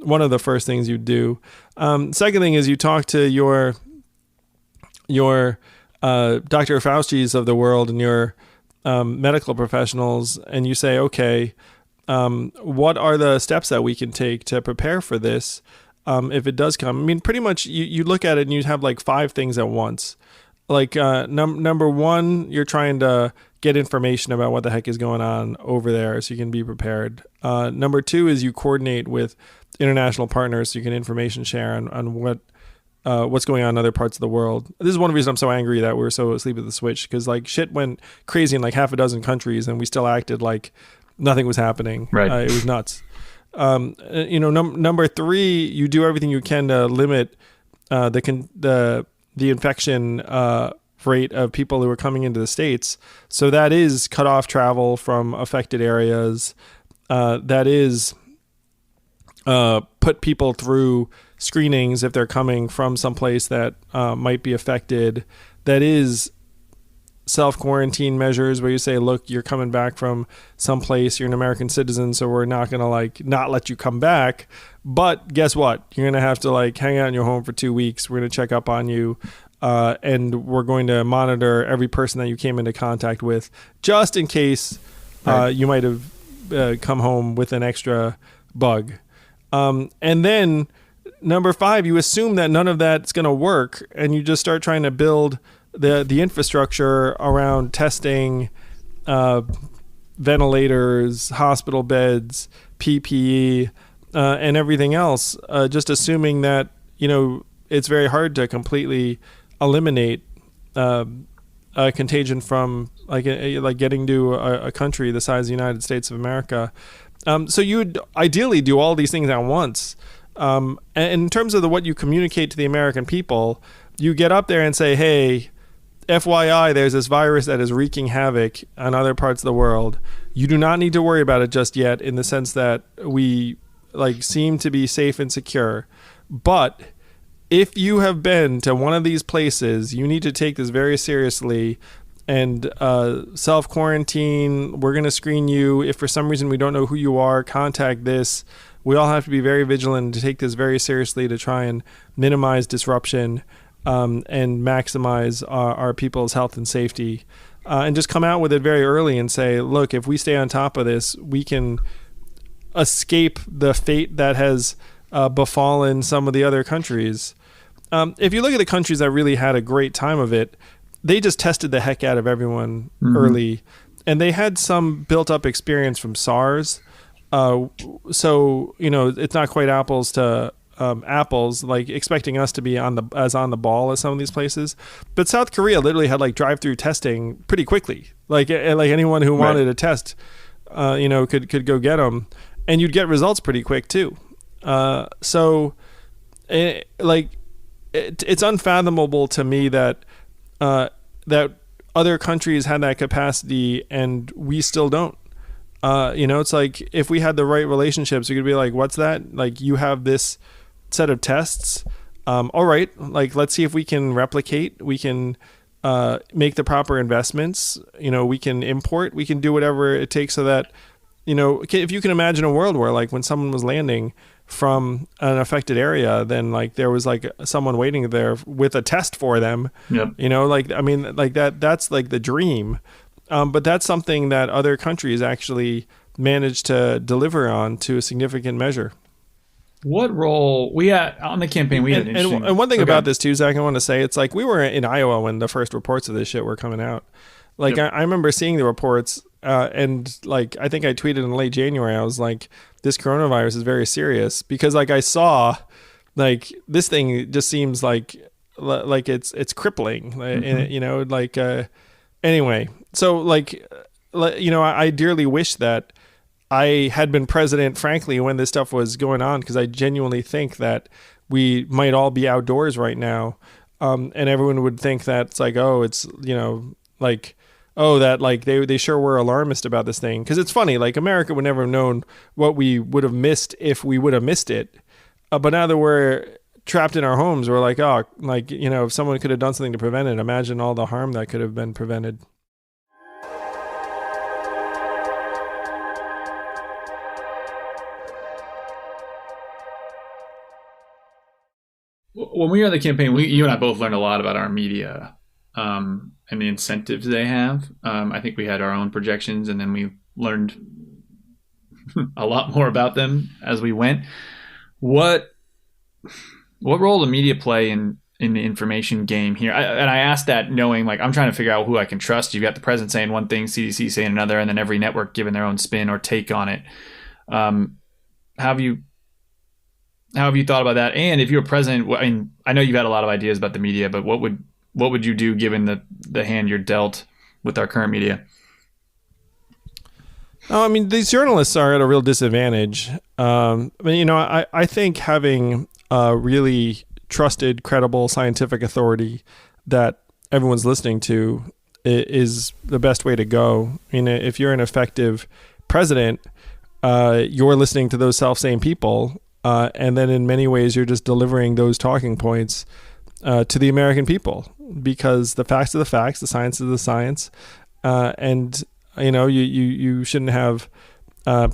one of the first things you do. Second thing is you talk to your Dr. Fauci's of the world and your medical professionals, and you say, okay, what are the steps that we can take to prepare for this if it does come? I mean, pretty much you look at it and you have like 5 things at once. Like number one, you're trying to get information about what the heck is going on over there so you can be prepared. Number 2 is you coordinate with international partners so you can information share on what's going on in other parts of the world. This is one reason I'm so angry that we were so asleep at the switch, because like shit went crazy in like half a dozen countries and we still acted like nothing was happening. It was nuts. Number 3, you do everything you can to limit the infection rate of people who are coming into the States. So that is cut off travel from affected areas. That is put people through screenings if they're coming from someplace that might be affected. That is self-quarantine measures where you say, look, you're coming back from someplace, you're an American citizen, so we're not going to like not let you come back. But guess what? You're going to have to like hang out in your home for 2 weeks. We're going to check up on you. And we're going to monitor every person that you came into contact with, just in case you might have come home with an extra bug. And then number 5, you assume that none of that's going to work, and you just start trying to build the infrastructure around testing, ventilators, hospital beds, PPE, and everything else, just assuming that, it's very hard to completely eliminate a contagion from like getting to a country the size of the United States of America. So you would ideally do all these things at once. And in terms of what you communicate to the American people, you get up there and say, hey, FYI, there's this virus that is wreaking havoc on other parts of the world. You do not need to worry about it just yet, in the sense that we like seem to be safe and secure. But if you have been to one of these places, you need to take this very seriously and self-quarantine. We're going to screen you. If for some reason we don't know who you are, contact this. We all have to be very vigilant to take this very seriously to try and minimize disruption and maximize our people's health and safety. And just come out with it very early and say, look, if we stay on top of this, we can escape the fate that has befallen some of the other countries. If you look at the countries that really had a great time of it, they just tested the heck out of everyone early, and they had some built-up experience from SARS. So it's not quite apples to apples, like expecting us to be on the ball as some of these places. But South Korea literally had like drive-through testing pretty quickly. Like anyone who wanted a test, could go get them, and you'd get results pretty quick too. It's unfathomable to me that other countries had that capacity and we still don't. It's like if we had the right relationships, we could be like, what's that? Like, you have this set of tests. All right, like, let's see if we can replicate. We can make the proper investments. We can import. We can do whatever it takes so that, if you can imagine a world where like when someone was landing from an affected area, then like there was like someone waiting there with a test for them. Yep. That's like the dream. But that's something that other countries actually managed to deliver on to a significant measure. What role we had on the campaign? We had and one thing about this too, Zach, I want to say, it's like we were in Iowa when the first reports of this shit were coming out. Like, yep. I remember seeing the reports, and like I think I tweeted in late January, I was like, this coronavirus is very serious, because like I saw like this thing just seems like it's crippling, anyway. So like, I dearly wish that I had been president, frankly, when this stuff was going on, because I genuinely think that we might all be outdoors right now, and everyone would think that it's like, oh, it's like, oh, that like they sure were alarmist about this thing, because it's funny, like America would never have known what we would have missed if we would have missed it, but now that we're trapped in our homes, we're like, oh, like if someone could have done something to prevent it, imagine all the harm that could have been prevented. When we were in the campaign, you and I both learned a lot about our media and the incentives they have. I think we had our own projections, and then we learned a lot more about them as we went. What role does media play in the information game here? I asked that knowing, like, I'm trying to figure out who I can trust. You've got the president saying one thing, CDC saying another, and then every network giving their own spin or take on it. How have you thought about that? And if you're president, I mean, I know you've had a lot of ideas about the media, but what would you do given the hand you're dealt with our current media? Oh, I mean, these journalists are at a real disadvantage. I think having a really trusted, credible scientific authority that everyone's listening to is the best way to go. I mean, if you're an effective president, you're listening to those self-same people. And then in many ways, you're just delivering those talking points to the American people, because the facts are the facts, the science is the science. And, you shouldn't have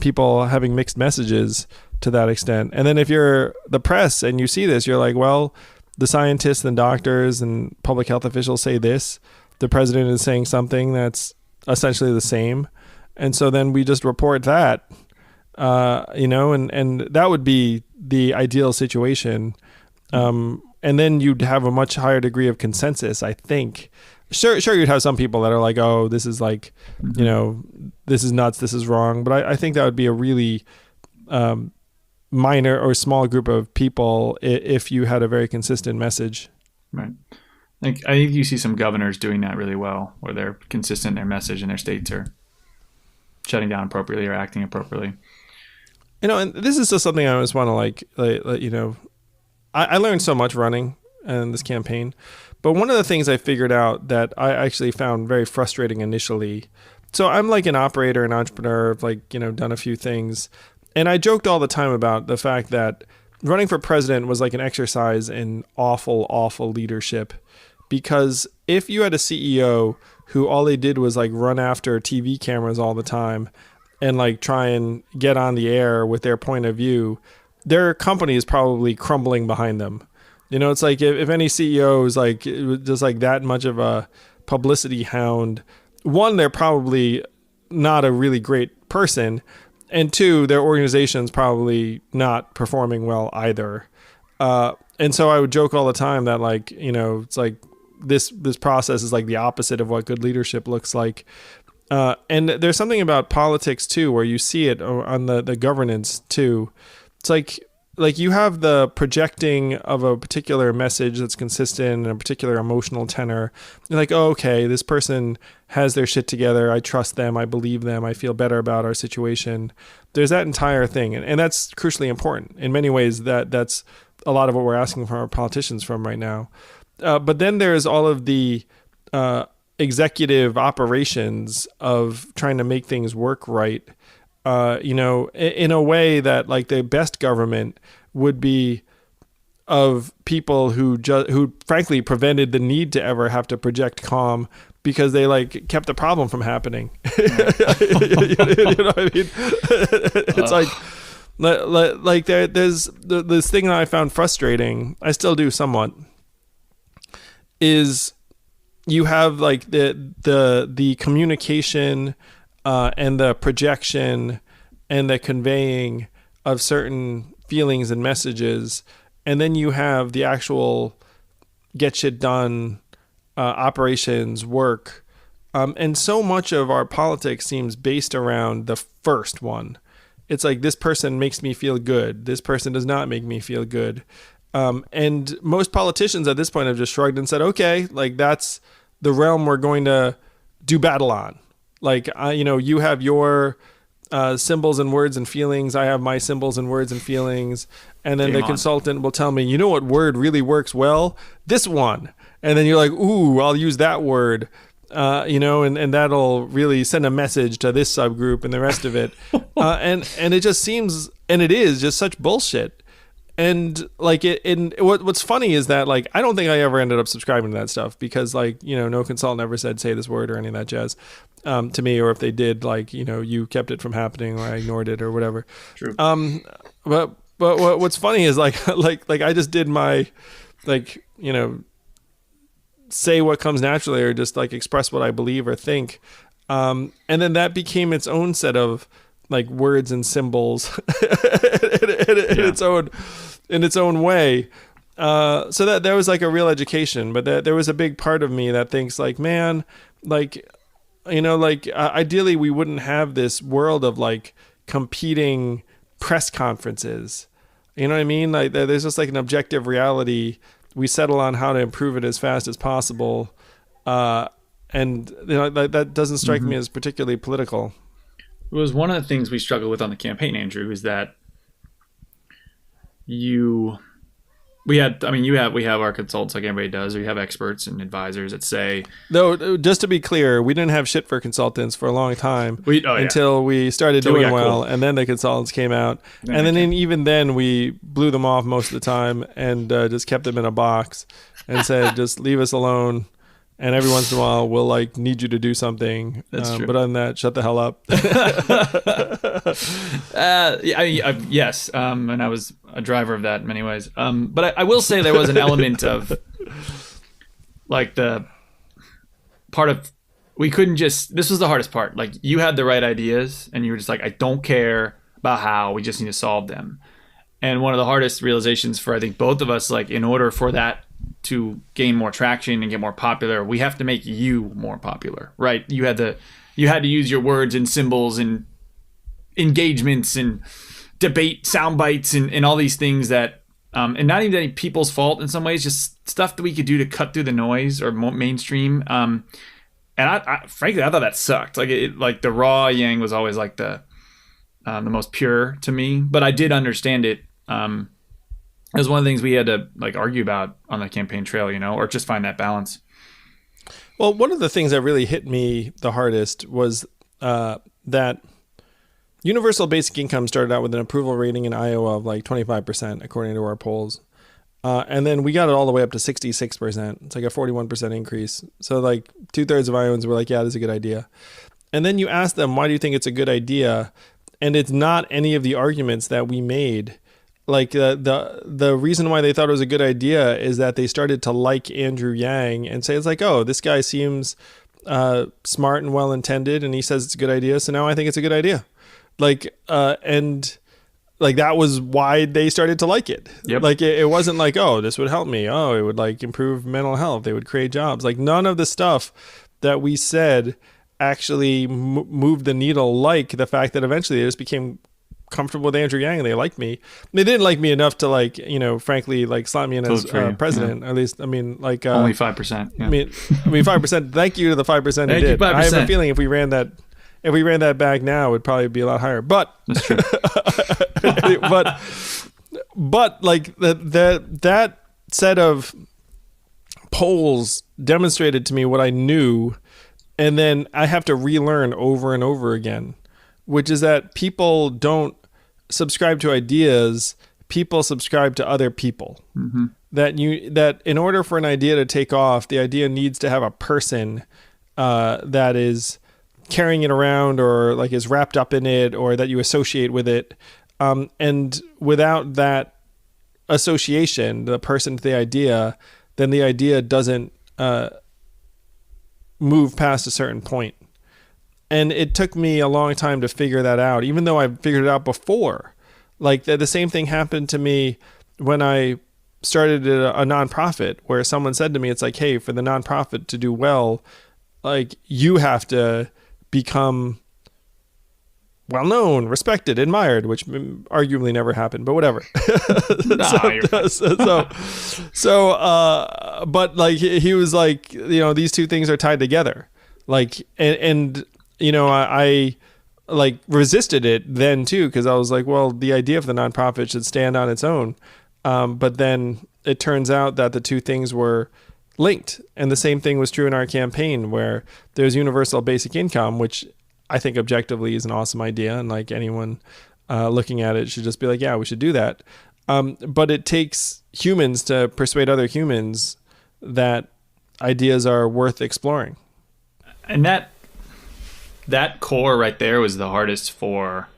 people having mixed messages to that extent. And then if you're the press and you see this, you're like, well, the scientists and doctors and public health officials say this. The president is saying something that's essentially the same. And so then we just report that. And that would be the ideal situation. And then you'd have a much higher degree of consensus, I think. Sure, you'd have some people that are like, oh, this is like, this is nuts, this is wrong. But I think that would be a really minor or small group of people if you had a very consistent message. Right. I think you see some governors doing that really well, where they're consistent in their message and their states are shutting down appropriately or acting appropriately. And this is just something I always want to I learned so much running in this campaign, but one of the things I figured out that I actually found very frustrating initially. So I'm like an operator, an entrepreneur, I've done a few things. And I joked all the time about the fact that running for president was like an exercise in awful, awful leadership. Because if you had a CEO who all they did was like run after TV cameras all the time and like try and get on the air with their point of view, their company is probably crumbling behind them. It's like if any CEO is like just like that much of a publicity hound, one, they're probably not a really great person, and two, their organization's probably not performing well either. And so I would joke all the time that it's like this process is like the opposite of what good leadership looks like. And there's something about politics too, where you see it on the governance too. It's like you have the projecting of a particular message that's consistent and a particular emotional tenor. You're like, oh, okay, this person has their shit together. I trust them. I believe them. I feel better about our situation. There's that entire thing. And that's crucially important. In many ways, that's a lot of what we're asking from our politicians from right now. But then there's all of the executive operations of trying to make things work right. In a way that like the best government would be of people who frankly prevented the need to ever have to project calm, because they like kept the problem from happening. You know what I mean? It's like there's this thing that I found frustrating. I still do somewhat. Is you have like the communication and the projection and the conveying of certain feelings and messages, and then you have the actual get shit done operations work, and so much of our politics seems based around the first one. It's like, this person makes me feel good, this person does not make me feel good, and most politicians at this point have just shrugged and said, okay, like that's the realm we're going to do battle on. Like, you have your symbols and words and feelings. I have my symbols and words and feelings. And then Game the on. consultant will tell me, you know what word really works well? This one. And then you're like, ooh, I'll use that word. And that'll really send a message to this subgroup and the rest of it. And it just seems, and it is just such bullshit. And like what's funny is that like I don't think I ever ended up subscribing to that stuff because like no consultant ever said say this word or any of that jazz to me, or if they did, like you kept it from happening or I ignored it or whatever. True. But what's funny is like I just did my say what comes naturally or just like express what I believe or think, and then that became its own set of like words and symbols in its own way. So that there was like a real education, but there was a big part of me that thinks like, man, like, ideally we wouldn't have this world of like competing press conferences. You know what I mean? Like there's just like an objective reality. We settle on how to improve it as fast as possible. And that doesn't strike me as particularly political. It was one of the things we struggled with on the campaign, Andrew, is that we have our consultants like everybody does, or you have experts and advisors that say. Though, just to be clear, we didn't have shit for consultants for a long time until we started doing well, cool. And then the consultants came out, and then even then we blew them off most of the time and just kept them in a box and said, just leave us alone. And every once in a while, we'll like need you to do something. That's true. But other than that, shut the hell up. Yes. And I was a driver of that in many ways. But I will say there was an element of like the part of, we couldn't just, this was the hardest part. Like you had the right ideas and you were just like, I don't care about how, we just need to solve them. And one of the hardest realizations for, I think, both of us, like in order for that to gain more traction and get more popular, we have to make you more popular, right? You had to use your words and symbols and engagements and debate sound bites and all these things that, and not even any people's fault in some ways, just stuff that we could do to cut through the noise or mainstream. And I frankly, I thought that sucked. Like the raw yang was always like the most pure to me, but I did understand it. It was one of the things we had to like argue about on the campaign trail, or just find that balance. Well, one of the things that really hit me the hardest was that universal basic income started out with an approval rating in Iowa of like 25%, according to our polls. And then we got it all the way up to 66%. It's like a 41% increase. So like 2/3 of Iowans were like, yeah, this is a good idea. And then you ask them, why do you think it's a good idea? And it's not any of the arguments that we made. Like the reason why they thought it was a good idea is that they started to like Andrew Yang and say, it's like, oh, this guy seems smart and well-intended and he says it's a good idea. So now I think it's a good idea. And like that was why they started to like it. Yep. Like it wasn't like, oh, this would help me. Oh, it would like improve mental health. They would create jobs. Like none of the stuff that we said actually moved the needle, like the fact that eventually they just became comfortable with Andrew Yang and they liked me. They didn't like me enough to like, frankly, like slot me in as president. Yeah. At least, I mean, like only 5%. Yeah. I mean 5%. Thank you to the 5% who did. 5%. I have a feeling if we ran that back now, it would probably be a lot higher. But that's true. but like that set of polls demonstrated to me what I knew, and then I have to relearn over and over again, which is that people don't subscribe to ideas, people subscribe to other people. Mm-hmm. That in order for an idea to take off, the idea needs to have a person that is carrying it around or like is wrapped up in it or that you associate with it. And without that association, the person to the idea, then the idea doesn't move past a certain point. And it took me a long time to figure that out, even though I figured it out before. Like the same thing happened to me when I started a nonprofit, where someone said to me, it's like, hey, for the nonprofit to do well, like you have to become well-known, respected, admired, which arguably never happened, but whatever. But like he was like, these two things are tied together. Like, and I like resisted it then too, because I was like, well, the idea of the nonprofit should stand on its own. But then it turns out that the two things were linked, and the same thing was true in our campaign, where there's universal basic income, which I think objectively is an awesome idea, and like anyone looking at it should just be like, yeah, we should do that. But it takes humans to persuade other humans that ideas are worth exploring. And that core right there was the hardest for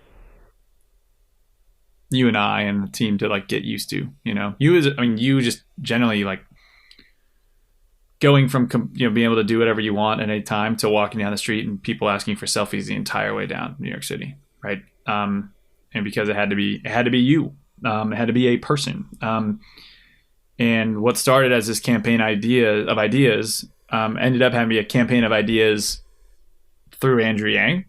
you and I and the team to like get used to. You just generally like going from being able to do whatever you want at any time to walking down the street and people asking for selfies the entire way down New York City, right? And because it had to be you, it had to be a person. And what started as this campaign of ideas ended up having to be a campaign of ideas through Andrew Yang,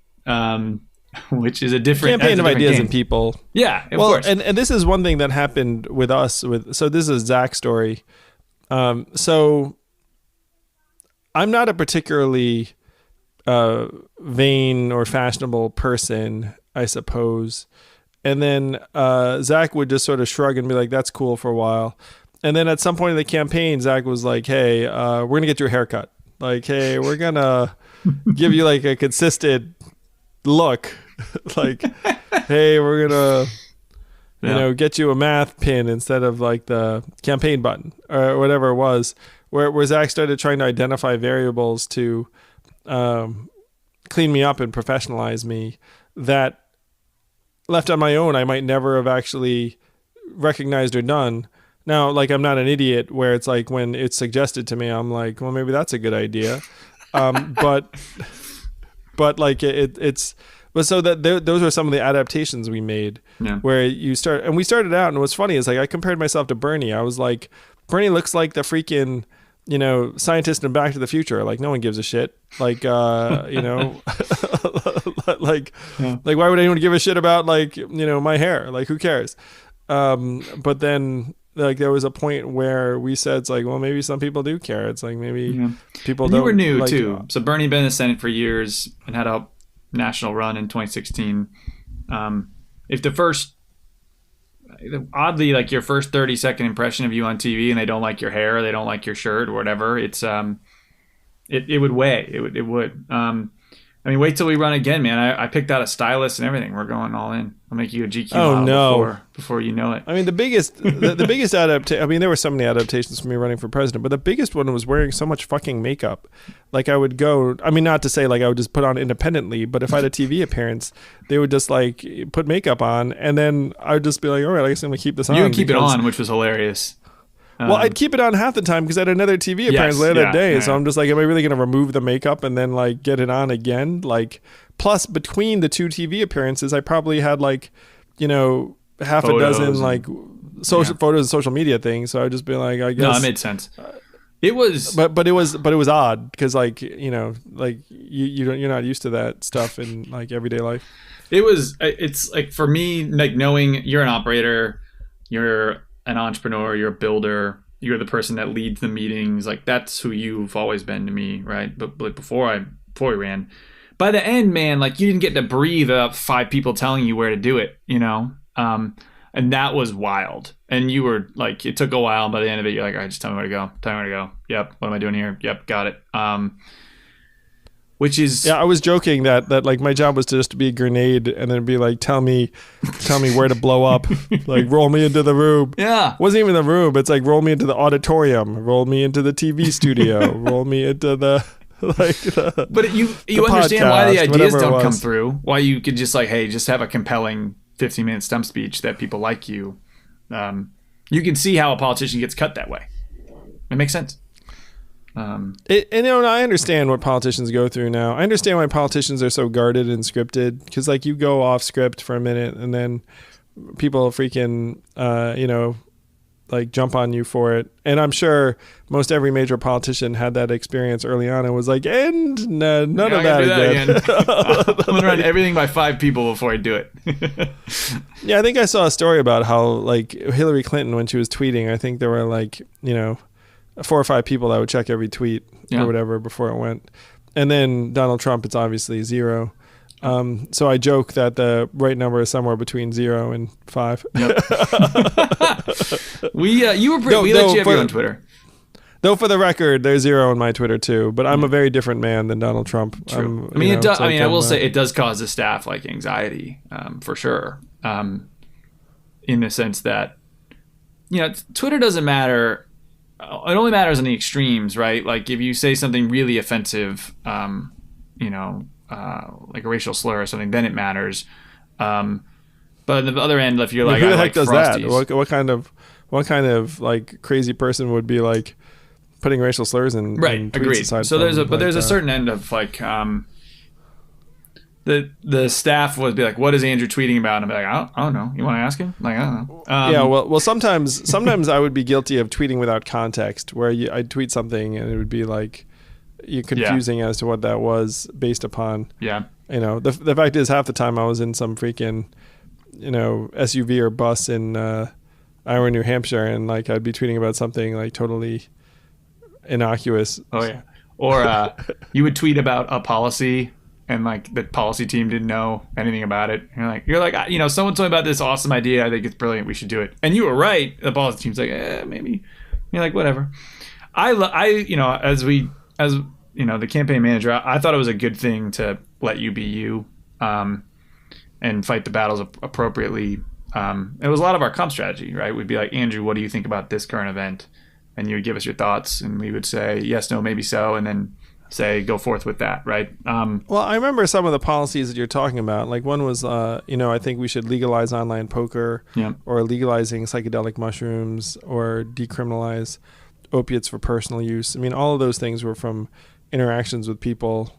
which is a different campaign of ideas game. And people. Yeah, of course. And this is one thing that happened with us. So this is Zach's story. So I'm not a particularly vain or fashionable person, I suppose. And then Zach would just sort of shrug and be like, that's cool for a while. And then at some point in the campaign, Zach was like, hey, we're going to get you a haircut. Like, hey, we're going to give you like a consistent look. Like, hey, we're going to, get you a math pin instead of like the campaign button or whatever it was. Where Zach started trying to identify variables to clean me up and professionalize me that left on my own, I might never have actually recognized or done. Now, like, I'm not an idiot where it's like when it's suggested to me, I'm like, well, maybe that's a good idea. But like but so that those are some of the adaptations we made where you start, and we started out, and what's funny is like, I compared myself to Bernie. I was like, Bernie looks like the freaking, scientist in Back to the Future. Like, no one gives a shit. Like, like why would anyone give a shit about like, my hair? Like, who cares? But then like there was a point where we said, it's like, well, maybe some people do care. It's like, maybe people don't. You were new like, too. So Bernie been in the Senate for years and had a national run in 2016. If oddly, like your first 30-second impression of you on TV and they don't like your hair or they don't like your shirt or whatever, it's it would weigh. It would. I mean, wait till we run again, man. I picked out a stylist and everything. We're going all in. I'll make you a GQ model before you know it. I mean, the biggest adaptation. I mean, there were so many adaptations for me running for president, but the biggest one was wearing so much fucking makeup. Like, I would go. I mean, not to say like I would just put on independently, but if I had a TV appearance, they would just like put makeup on, and then I would just be like, all right, I guess I'm gonna keep this on. You would keep it on, which was hilarious. Well, I'd keep it on half the time because I had another TV appearance later that day. So I'm just like, am I really going to remove the makeup and then like get it on again? Like, plus between the two TV appearances, I probably had like, half a dozen like social photos and social media things. So I'd just be like, I guess. No, it made sense. It was, but it was odd because like, like you're not used to that stuff in like everyday life. It's like for me, like knowing you're an operator, you're an entrepreneur, you're a builder, you're the person that leads the meetings. Like, that's who you've always been to me, right? But before we ran, by the end, man, like you didn't get to breathe up 5 people telling you where to do it, and that was wild. And you were like, it took a while. By the end of it, you're like, all right, just tell me where to go. Tell me where to go. Yep. What am I doing here? Yep. Got it. Which is, I was joking that like my job was to just be a grenade and then be like, tell me where to blow up, like roll me into the room. Yeah, it wasn't even the room. It's like roll me into the auditorium, roll me into the TV studio, roll me into the like. But you understand podcast, why the ideas don't come through. Why you could just like, hey, just have a compelling 15-minute stump speech that people like you. You can see how a politician gets cut that way. It makes sense. I understand what politicians go through now. I understand why politicians are so guarded and scripted, because like you go off script for a minute and then people freaking like jump on you for it. And I'm sure most every major politician had that experience early on and was like, and none of that again. I'm gonna run everything by 5 people before I do it. Yeah, I think I saw a story about how like Hillary Clinton, when she was tweeting, I think there were like 4 or 5 people that would check every tweet or whatever before it went. And then Donald Trump, it's obviously 0. So I joke that the right number is somewhere between 0 and 5. Yep. We let you have you on Twitter. Though for the record, there's 0 on my Twitter too. But I'm a very different man than Donald Trump. True. I mean, it does. I will say it does cause the staff like anxiety, for sure. In the sense that, Twitter doesn't matter. It only matters in the extremes, right? Like if you say something really offensive, like a racial slur or something, then it matters. But on the other end, if you're like, who the heck like does Frosties. that? What kind of like crazy person would be like putting racial slurs in tweets? Agreed. So there's a certain end of like the staff would be like, what is Andrew tweeting about? And I'd be like, I don't know. You want to ask him? Like, I don't know. Well, sometimes I would be guilty of tweeting without context, where I'd tweet something and it would be like you're confusing as to what that was based upon. Yeah. The fact is, half the time I was in some freaking SUV or bus in Iowa, New Hampshire, and like I'd be tweeting about something like totally innocuous. Oh yeah. Or you would tweet about a policy and like the policy team didn't know anything about it. You're like, someone told me about this awesome idea. I think it's brilliant. We should do it. And you were right. The policy team's like, maybe. You're like, whatever. As the campaign manager, I thought it was a good thing to let you be you, and fight the battles appropriately. It was a lot of our comp strategy, right? We'd be like, Andrew, what do you think about this current event? And you would give us your thoughts, and we would say yes, no, maybe so, and then say go forth with that, right? Well, I remember some of the policies that you're talking about. Like one was, I think we should legalize online poker, or legalizing psychedelic mushrooms, or decriminalize opiates for personal use. I mean, all of those things were from interactions with people,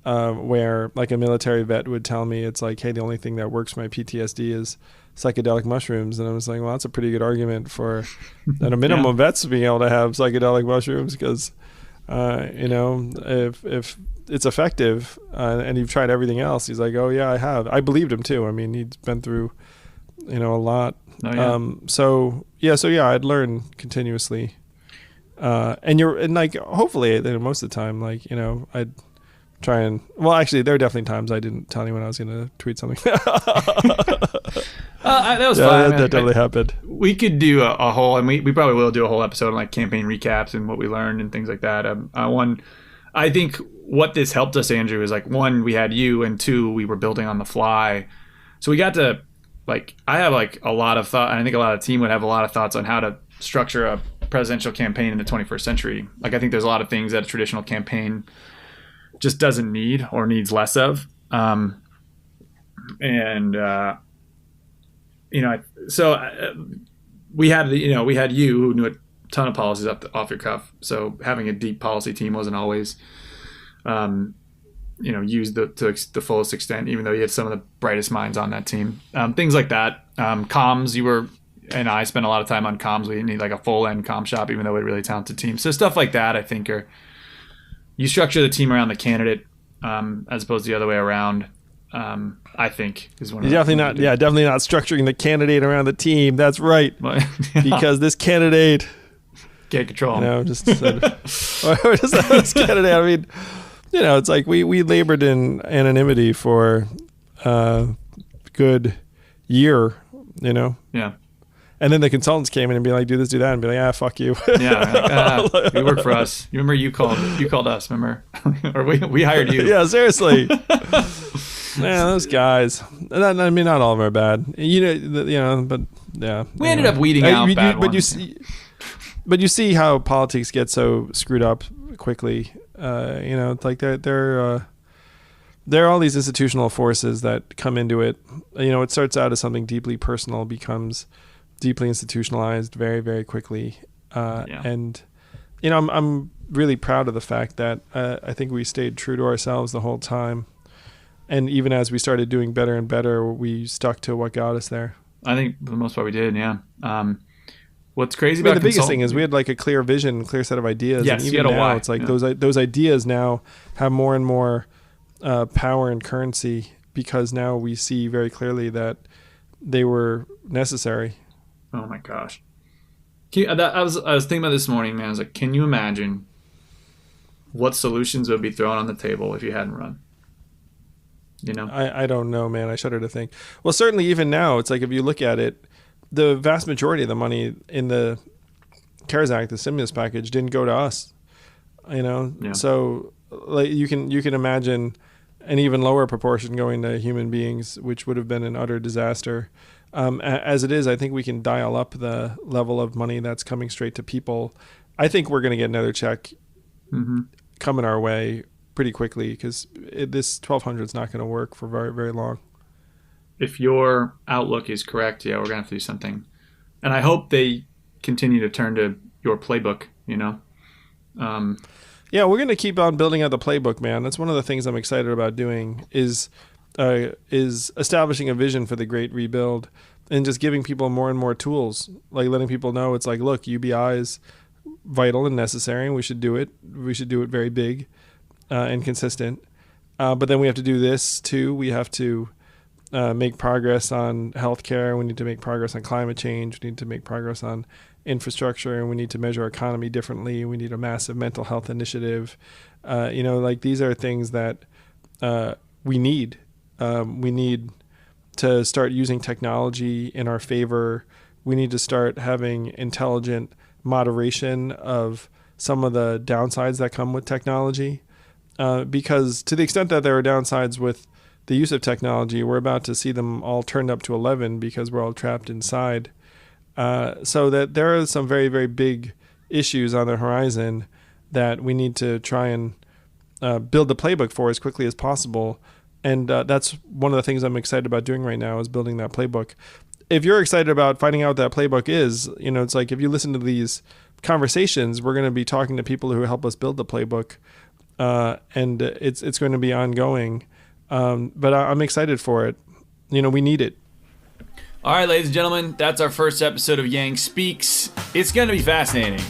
where like a military vet would tell me, it's like, hey, the only thing that works for my PTSD is psychedelic mushrooms. And I was like, well, that's a pretty good argument for at a minimum vets being able to have psychedelic mushrooms, because if it's effective, and you've tried everything else. He's like, oh yeah, I have. I believed him too. I mean, he'd been through a lot. Oh, yeah. I'd learn continuously, and like hopefully most of the time, like I'd try and, well, actually there are definitely times I didn't tell anyone I was going to tweet something. That was fine. That definitely happened. We could do a whole, and we probably will do a whole episode on like campaign recaps and what we learned and things like that. I think what this helped us, Andrew, is like, one, we had you, and two, we were building on the fly. So we got to, like, I have like a lot of thought, and I think a lot of the team would have a lot of thoughts on how to structure a presidential campaign in the 21st century. Like, I think there's a lot of things that a traditional campaign just doesn't need or needs less of. We had you who knew a ton of policies off your cuff. So having a deep policy team wasn't always, used to the fullest extent, even though you had some of the brightest minds on that team. Things like that. Comms, you and I spent a lot of time on comms. We didn't need like a full end comm shop, even though we had a really talented team. So stuff like that, I think, you structure the team around the candidate, as opposed to the other way around. I think is one of definitely not. Yeah, definitely not structuring the candidate around the team. That's right. Because this candidate can't control him. Just said, or just this candidate. I mean, it's like we labored in anonymity for a good year. Yeah. And then the consultants came in and be like, do this, do that, and be like, fuck you. Yeah, like, you work for us. You remember you called us, remember? Or we hired you. Yeah, seriously. Man, those guys. I mean, not all of them are bad. But yeah. We ended up weeding out bad ones. But you see how politics get so screwed up quickly. It's like there are all these institutional forces that come into it. It starts out as something deeply personal, becomes deeply institutionalized very, very quickly. And I'm really proud of the fact that I think we stayed true to ourselves the whole time. And even as we started doing better and better, we stuck to what got us there. I think for the most part we did, yeah. What's crazy about the biggest thing is we had like a clear vision, clear set of ideas. Yes, and even now, it's like those ideas now have more and more power and currency, because now we see very clearly that they were necessary. Oh my gosh. I was thinking about this morning, man. I was like, can you imagine what solutions would be thrown on the table if you hadn't run? You know, I don't know, man. I shudder to think. Well, certainly even now, it's like if you look at it, the vast majority of the money in the CARES Act, the stimulus package, didn't go to us. Yeah. So like you can imagine an even lower proportion going to human beings, which would have been an utter disaster. As it is, I think we can dial up the level of money that's coming straight to people. I think we're going to get another check coming our way pretty quickly because this 1,200 is not going to work for very, very long. If your outlook is correct, yeah, we're gonna have to do something. And I hope they continue to turn to your playbook. Yeah, we're going to keep on building out the playbook, man. That's one of the things I'm excited about doing is establishing a vision for the great rebuild and just giving people more and more tools, like letting people know it's like, look, UBI is vital and necessary, and we should do it. We should do it very big and consistent. But then we have to do this too. We have to make progress on healthcare. We need to make progress on climate change. We need to make progress on infrastructure, and we need to measure our economy differently. We need a massive mental health initiative. Like these are things that we need. We need to start using technology in our favor. We need to start having intelligent moderation of some of the downsides that come with technology. Because to the extent that there are downsides with the use of technology, we're about to see them all turned up to 11 because we're all trapped inside. So that there are some very, very big issues on the horizon that we need to try and build the playbook for as quickly as possible. And that's one of the things I'm excited about doing right now is building that playbook. If you're excited about finding out what that playbook is, it's like if you listen to these conversations, we're going to be talking to people who help us build the playbook. And it's going to be ongoing. But I'm excited for it. We need it. All right, ladies and gentlemen, that's our first episode of Yang Speaks. It's going to be fascinating.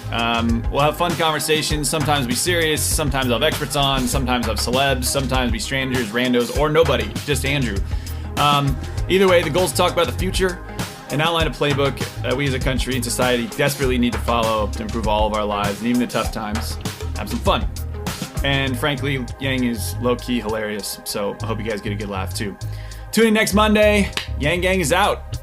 We'll have fun conversations, sometimes be serious, sometimes I'll have experts on, sometimes I'll have celebs, sometimes be strangers, randos, or nobody, just Andrew. Either way, the goal is to talk about the future and outline a playbook that we as a country and society desperately need to follow to improve all of our lives, and even the tough times, have some fun. And frankly, Yang is low-key hilarious, so I hope you guys get a good laugh too. Tune in next Monday. Yang Gang is out.